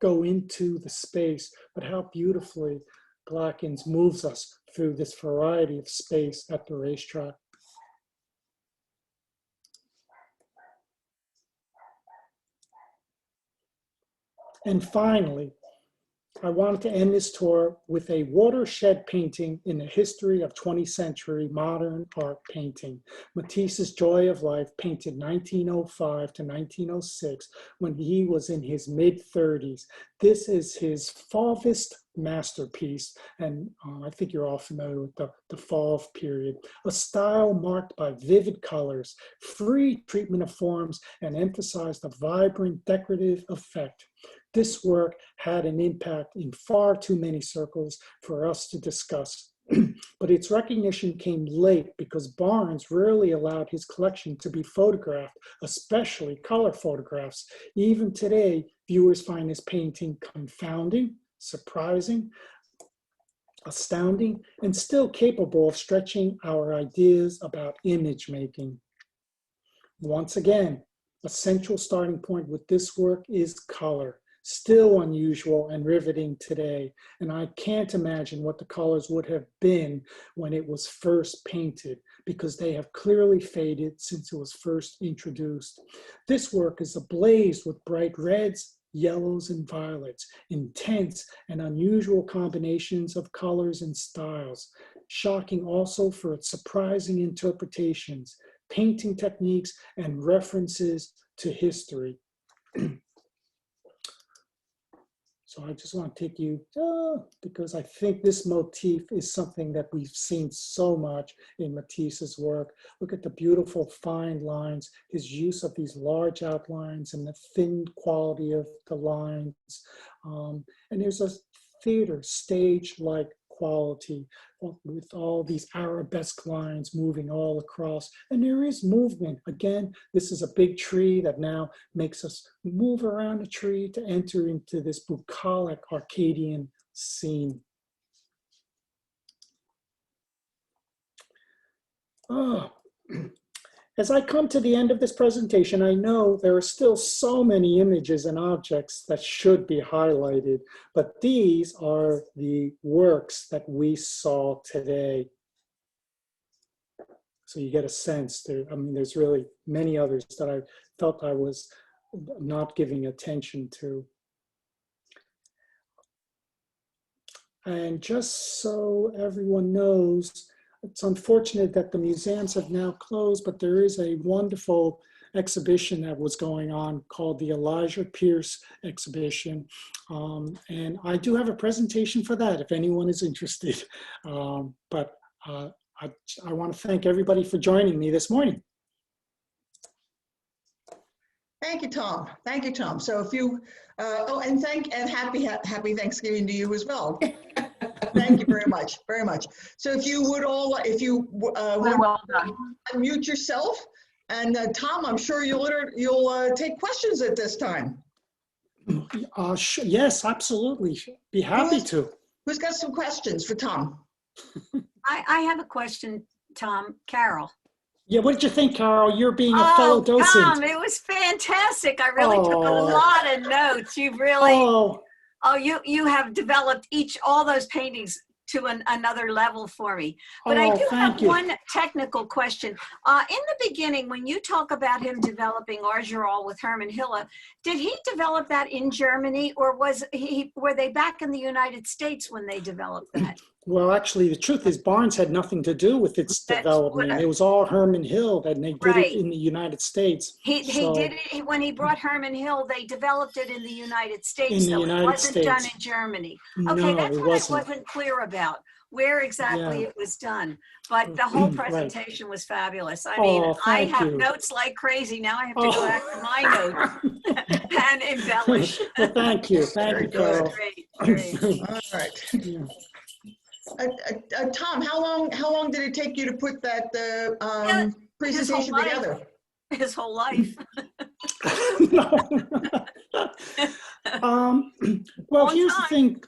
S2: go into the space. But how beautifully Glackens moves us through this variety of space at the racetrack. And finally, I wanted to end this tour with a watershed painting in the history of 20th century modern art painting. Matisse's Joy of Life, painted 1905 to 1906, when he was in his mid-30s. This is his Fauvist masterpiece, and I think you're all familiar with the Fauve period, a style marked by vivid colors, free treatment of forms, and emphasized a vibrant decorative effect. This work had an impact in far too many circles for us to discuss, but its recognition came late because Barnes rarely allowed his collection to be photographed, especially color photographs. Even today, viewers find this painting confounding, surprising, astounding, and still capable of stretching our ideas about image making. Once again, a central starting point with this work is color. Still unusual and riveting today, and I can't imagine what the colors would have been when it was first painted, because they have clearly faded since it was first introduced. This work is ablaze with bright reds, yellows, and violets, intense and unusual combinations of colors and styles, shocking also for its surprising interpretations, painting techniques, and references to history. So I just want to take you, because I think this motif is something that we've seen so much in Matisse's work. Look at the beautiful fine lines, his use of these large outlines and the thin quality of the lines. And there's a theater stage-like quality with all these arabesque lines moving all across. And there is movement. Again, this is a big tree that now makes us move around the tree to enter into this bucolic Arcadian scene. As I come to the end of this presentation, I know there are still so many images and objects that should be highlighted, but these are the works that we saw today. So you get a sense there. I mean, there's really many others that I felt I was not giving attention to. And just so everyone knows, it's unfortunate that the museums have now closed, but there is a wonderful exhibition that was going on called the Elijah Pierce exhibition. And I do have a presentation for that if anyone is interested. But I want to thank everybody for joining me this morning.
S1: Thank you, Tom. Thank you, Tom. So if you, and happy Thanksgiving to you as well. Thank you very much, very much. So if you would all,
S3: well done.
S1: Unmute yourself, and Tom, I'm sure you'll take questions at this time.
S2: Yes, absolutely. Be happy to.
S1: Who's got some questions for Tom?
S3: I have a question, Tom. Carol.
S2: Yeah, what did you think, Carol? You're being a fellow docent.
S3: Tom, it was fantastic. I really took a lot of notes. You've really, you have developed all those paintings to another level for me. But I do have one technical question. In the beginning, when you talk about him developing Argyrol with Hermann Hille, did he develop that in Germany, or were they back in the United States when they developed that?
S2: Well, actually, the truth is Barnes had nothing to do with its development. It was all Hermann Hille, and they did it in the United States.
S3: He did it when he brought Hermann Hille. They developed it in the United States. It wasn't done in Germany. Okay, that's what I wasn't clear about. about, where exactly
S2: Yeah.
S3: it was done. But the whole
S2: Right.
S3: presentation was fabulous. I mean,
S2: Oh,
S3: I
S2: thank
S3: have
S2: you.
S3: notes like crazy. Now I have to go back to my notes and embellish.
S2: Well, thank you. Thank
S1: Very
S2: you,
S1: good.
S2: Carol.
S3: Great, great.
S1: All right.
S2: Yeah.
S1: Tom, how long did it take you to put that
S3: Yeah,
S1: presentation
S3: life.
S1: together?
S3: His whole life.
S2: No. Well,
S3: Long
S2: here's the
S3: time.
S2: thing.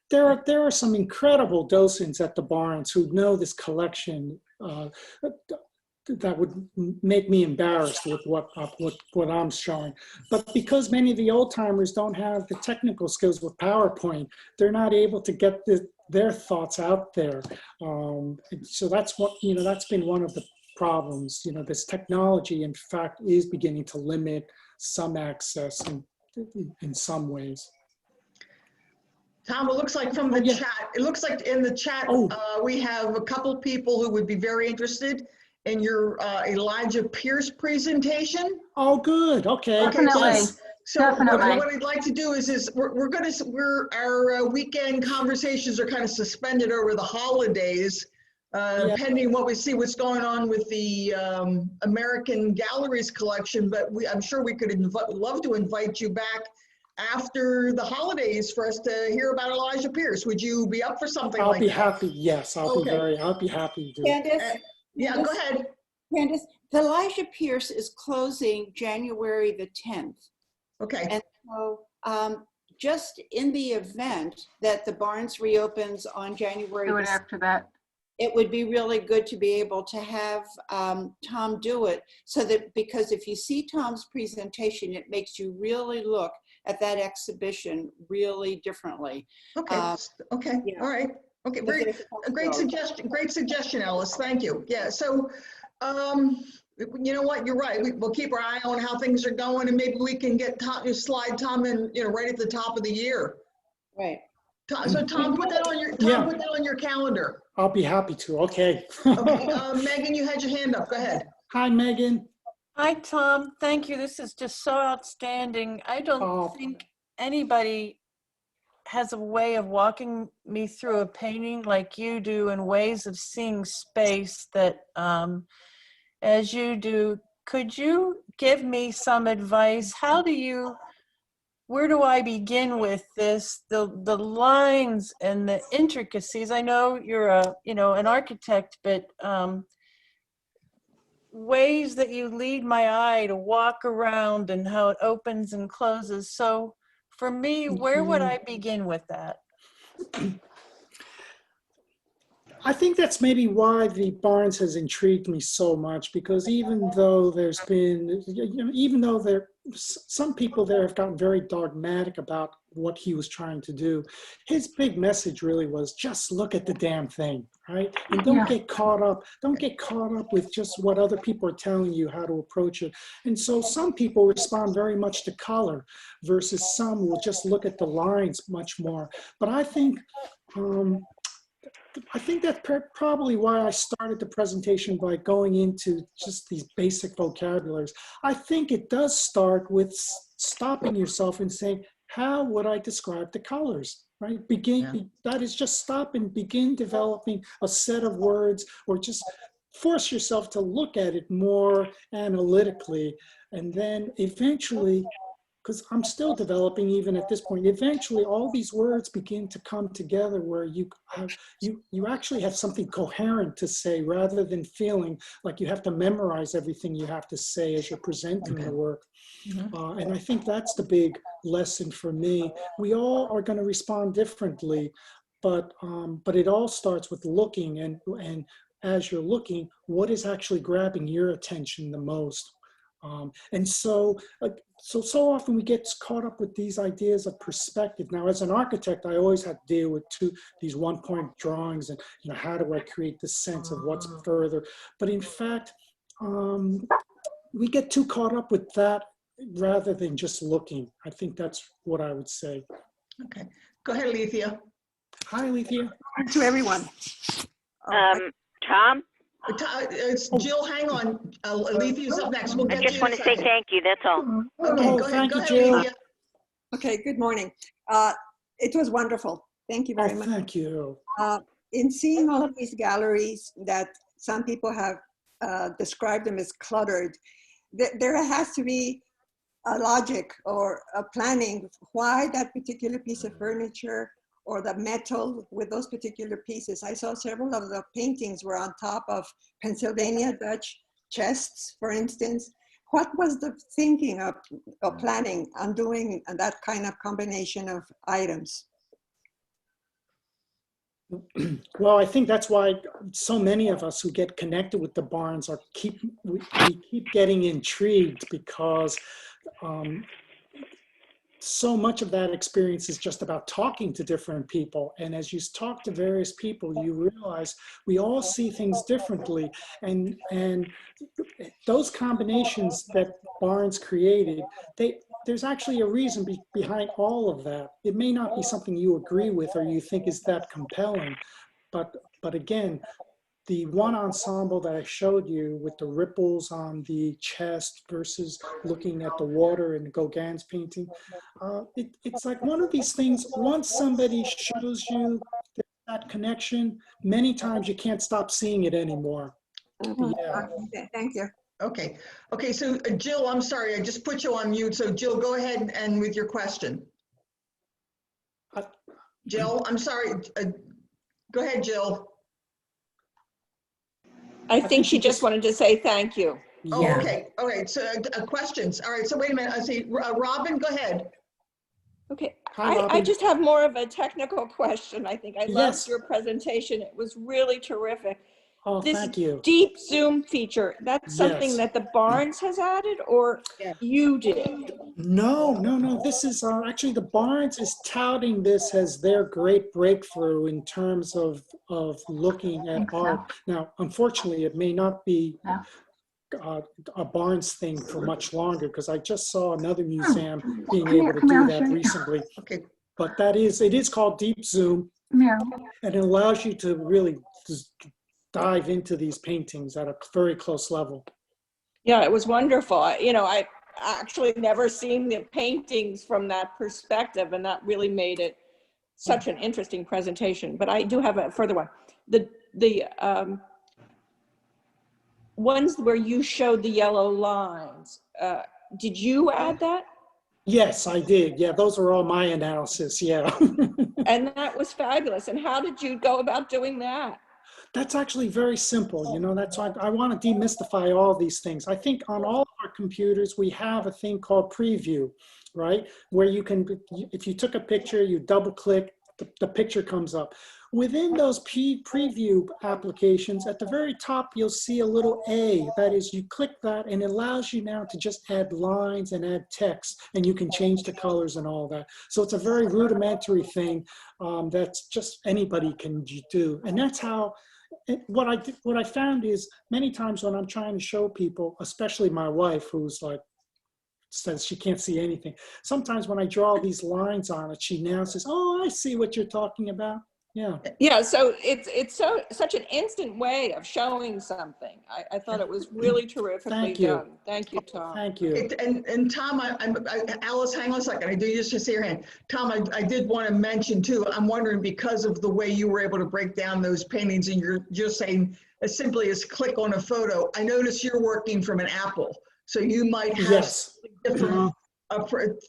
S2: There are some incredible docents at the Barnes who know this collection that would make me embarrassed with what I'm showing. But because many of the old timers don't have the technical skills with PowerPoint, they're not able to get their thoughts out there. And so that's what, that's been one of the problems. This technology, in fact, is beginning to limit some access in some ways.
S1: Tom, it looks like from the chat, it looks like in the chat, we have a couple people who would be very interested in your Elijah Pierce presentation.
S2: Oh, good. Okay.
S4: Definitely.
S1: So
S4: Definitely.
S1: what I'd like to do is our weekend conversations are kind of suspended over the holidays, pending what we see what's going on with the American Galleries collection. But I'm sure we could love to invite you back after the holidays for us to hear about Elijah Pierce. Would you be up for something like that?
S2: I'll be happy. Yes, I'll be happy to do it.
S5: Candace?
S1: Yeah, go ahead.
S5: Candace, the Elijah Pierce is closing January the 10th.
S1: Okay.
S5: And so just in the event that the Barnes reopens on January,
S4: Do it after that.
S5: it would be really good to be able to have Tom do it, so that, because if you see Tom's presentation, it makes you really look at that exhibition really differently.
S1: Okay. Okay.
S5: Yeah.
S1: All right. Okay. Great suggestion, Alice. Thank you. Yeah. So, you know what? You're right. We'll keep our eye on how things are going, and maybe we can get slide Tom in, right at the top of the year.
S5: Right.
S1: So Tom, put that on your calendar.
S2: I'll be happy to. Okay.
S1: Okay. Megan, you had your hand up. Go ahead.
S2: Hi, Megan.
S6: Hi, Tom. Thank you. This is just so outstanding. I don't think anybody has a way of walking me through a painting like you do, and ways of seeing space that, as you do. Could you give me some advice? Where do I begin with this? The lines and the intricacies. I know you're an architect, but ways that you lead my eye to walk around and how it opens and closes. So for me, where would I begin with that?
S2: I think that's maybe why the Barnes has intrigued me so much, because even though there's been, some people there have gotten very dogmatic about what he was trying to do, his big message really was just look at the damn thing, right? And don't get caught up with just what other people are telling you how to approach it. And so some people respond very much to color, versus some will just look at the lines much more. But I think that's probably why I started the presentation by going into just these basic vocabularies. I think it does start with stopping yourself and saying, how would I describe the colors, right? That is, just stop and begin developing a set of words, or just force yourself to look at it more analytically. And then eventually, because I'm still developing even at this point, eventually all these words begin to come together where you actually have something coherent to say, rather than feeling like you have to memorize everything you have to say as you're presenting the work. And I think that's the big lesson for me. We all are going to respond differently, but it all starts with looking, and as you're looking, what is actually grabbing your attention the most? And so often we get caught up with these ideas of perspective. Now, as an architect, I always had to deal with these one-point drawings, and how do I create the sense of what's further? But in fact, we get too caught up with that rather than just looking. I think that's what I would say.
S1: Okay, go ahead, Alethea.
S2: Hi, Alethea.
S7: To everyone.
S8: Tom?
S1: It's Jill, hang on. Alethea's up next. We'll get
S8: I just want to say thank you, that's all.
S1: Okay, go ahead,
S2: Thank you, Jill.
S1: Alethea.
S7: Okay, good morning. It was wonderful.
S4: Thank you very much.
S2: Thank you.
S4: In seeing all of these galleries that some people have described them as cluttered, there has to be a logic or a planning why that particular piece of furniture or the metal with those particular pieces. I saw several of the paintings were on top of Pennsylvania Dutch chests, for instance. What was the thinking of planning on doing that kind of combination of items?
S2: Well, I think that's why so many of us who get connected with the Barnes we keep getting intrigued, because so much of that experience is just about talking to different people. And as you talk to various people, you realize we all see things differently. And those combinations that Barnes created, there's actually a reason behind all of that. It may not be something you agree with or you think is that compelling, but again, the one ensemble that I showed you with the ripples on the chest versus looking at the water in Gauguin's painting, it's like one of these things, once somebody shows you that connection, many times you can't stop seeing it anymore. Yeah.
S4: Thank you.
S1: Okay. Okay. So Jill, I'm sorry, I just put you on mute. So Jill, go ahead and with your question. Jill, I'm sorry. Go ahead, Jill.
S7: I think she just wanted to say thank you.
S1: Oh,
S2: Yeah.
S1: okay. All right. So questions. All right. So wait a minute. I see. Robin, go ahead.
S7: Okay,
S2: Hi,
S7: I
S2: Robin.
S7: just have more of a technical question. I think I loved
S2: Yes.
S7: your presentation. It was really terrific.
S2: Oh,
S7: This
S2: thank you.
S7: deep zoom feature, that's something
S2: Yes.
S7: that the Barnes has added or you did?
S2: No. This is actually, the Barnes is touting this as their great breakthrough in terms of looking at art. Now, unfortunately, it may not be a Barnes thing for much longer, because I just saw another museum being able to do that recently.
S1: Okay.
S2: But it is called Deep Zoom, and it allows you to really just dive into these paintings at a very close level.
S7: Yeah, it was wonderful. I actually never seen the paintings from that perspective, and that really made it such an interesting presentation. But I do have a further one. The ones where you showed the yellow lines, did you add that?
S2: Yes, I did. Yeah, those are all my analysis. Yeah.
S7: And that was fabulous. And how did you go about doing that?
S2: That's actually very simple. You know, that's why I want to demystify all these things. I think on all of our computers, we have a thing called preview, right? Where you can, if you took a picture, you double click, the picture comes up. Within those preview applications, at the very top, you'll see a little A. That is, you click that and it allows you now to just add lines and add text, and you can change the colors and all that. So it's a very rudimentary thing that's just anybody can do. And that's how, what I found is many times when I'm trying to show people, especially my wife, who's like, says she can't see anything. Sometimes when I draw these lines on it, she now says, "Oh, I see what you're talking about." Yeah.
S7: Yeah, so it's such an instant way of showing something. I thought it was really terrifically done. Thank you, Tom.
S2: Thank you.
S1: And Tom, Alice, hang on a second. I do just see your hand. Tom, I did want to mention too, I'm wondering, because of the way you were able to break down those paintings, and you're just saying as simply as click on a photo, I notice you're working from an Apple. So you might have different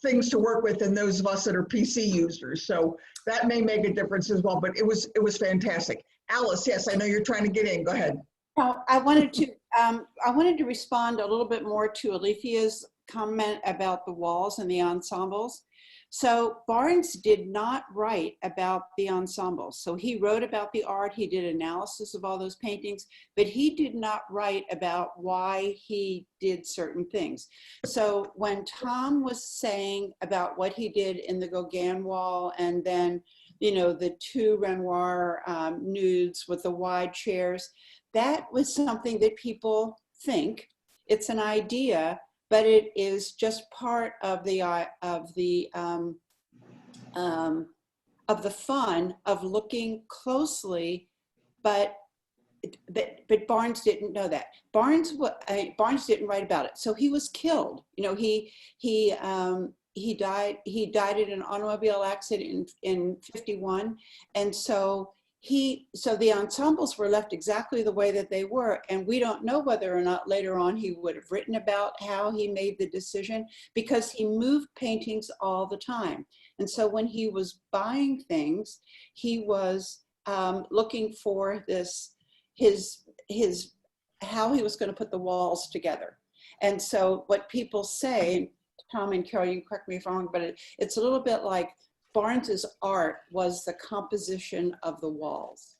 S1: things to work with than those of us that are PC users. So that may make a difference as well, but it was fantastic. Alice, yes, I know you're trying to get in. Go ahead.
S5: Well, I wanted to respond a little bit more to Alethea's comment about the walls and the ensembles. So Barnes did not write about the ensembles. So he wrote about the art, he did analysis of all those paintings, but he did not write about why he did certain things. So when Tom was saying about what he did in the Gauguin wall, and then, you know, the two Renoir nudes with the wide chairs, that was something that people think. It's an idea, but it is just part of the fun of looking closely. But Barnes didn't know that. Barnes didn't write about it, so he was killed. You know, he he died in an automobile accident in 51. And so the ensembles were left exactly the way that they were. And we don't know whether or not later on he would have written about how he made the decision, because he moved paintings all the time. And so when he was buying things, he was looking for how he was going to put the walls together. And so what people say, Tom and Carol, you can correct me if I'm wrong, but it's a little bit like Barnes's art was the composition of the walls.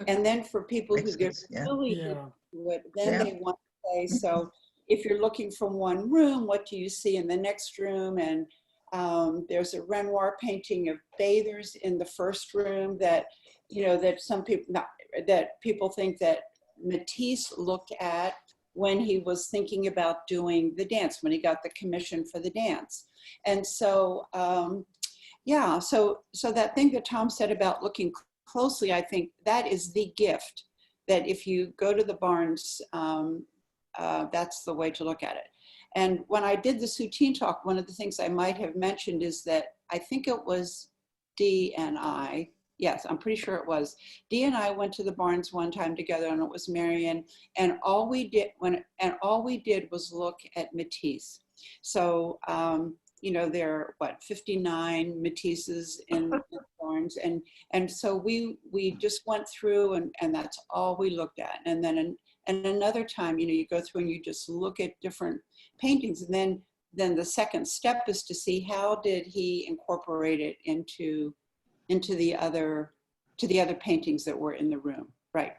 S5: And then for people who get really into it, then they want to say, so if you're looking from one room, what do you see in the next room? And there's a Renoir painting of bathers in the first room that, that some people, that people think that Matisse looked at when he was thinking about doing the dance, when he got the commission for the dance. And so, so that thing that Tom said about looking closely, I think that is the gift, that if you go to the Barnes, that's the way to look at it. And when I did the Soutine talk, one of the things I might have mentioned is that I think it was Dee and I, yes, I'm pretty sure it was. Dee and I went to the Barnes one time together, and it was Marion, and all we did was look at Matisse. So, there are 59 Matisses in Barnes, and so we just went through, and that's all we looked at. And then another time, you go through and you just look at different paintings, and then the second step is to see how did he incorporate it into the other paintings that were in the room, right?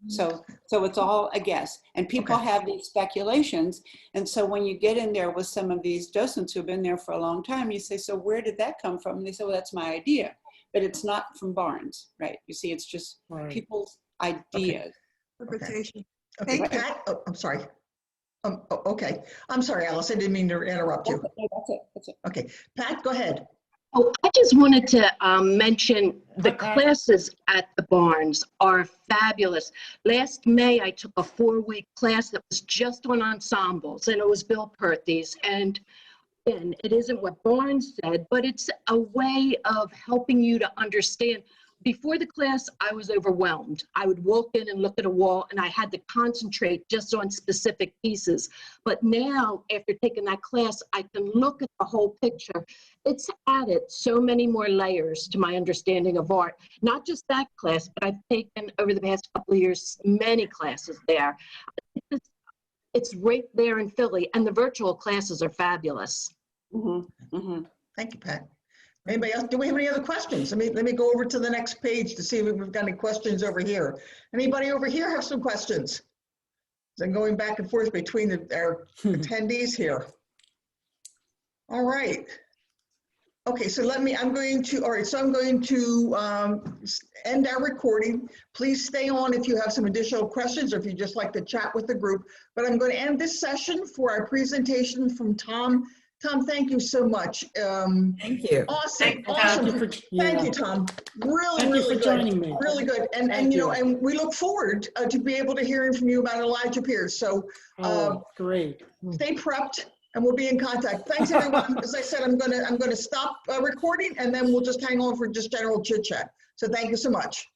S5: So it's all a guess, and people have these speculations. And so when you get in there with some of these docents who've been there for a long time, you say, so where did that come from? And they say, well, that's my idea, but it's not from Barnes, right? You see, it's just people's ideas.
S4: Interpretation.
S1: Okay, Pat, I'm sorry. Okay, I'm sorry, Alice, I didn't mean to interrupt you.
S5: That's it.
S1: Okay, Pat, go ahead.
S9: Oh, I just wanted to mention the classes at the Barnes are fabulous. Last May, I took a 4-week class that was just on ensembles, and it was Bill Perthes. And it isn't what Barnes said, but it's a way of helping you to understand. Before the class, I was overwhelmed. I would walk in and look at a wall, and I had to concentrate just on specific pieces. But now, after taking that class, I can look at the whole picture. It's added so many more layers to my understanding of art. Not just that class, but I've taken, over the past couple of years, many classes there. It's right there in Philly, and the virtual classes are fabulous.
S1: Thank you, Pat. Anybody else? Do we have any other questions? Let me go over to the next page to see if we've got any questions over here. Anybody over here have some questions? I'm going back and forth between our attendees here. All right. Okay, so I'm going to end our recording. Please stay on if you have some additional questions or if you just like to chat with the group. But I'm going to end this session for our presentation from Tom. Tom, thank you so much.
S10: Thank you.
S1: Awesome.
S2: Thank
S1: you, Tom. Really,
S2: thank
S1: really
S2: you for
S1: good.
S2: joining me.
S1: Really good. And and we look forward to be able to hearing from you about Elijah Pierce. So
S2: great.
S1: Stay prepped and we'll be in contact. Thanks everyone. As I said, I'm gonna stop recording and then we'll just hang on for just general chit chat. So thank you so much.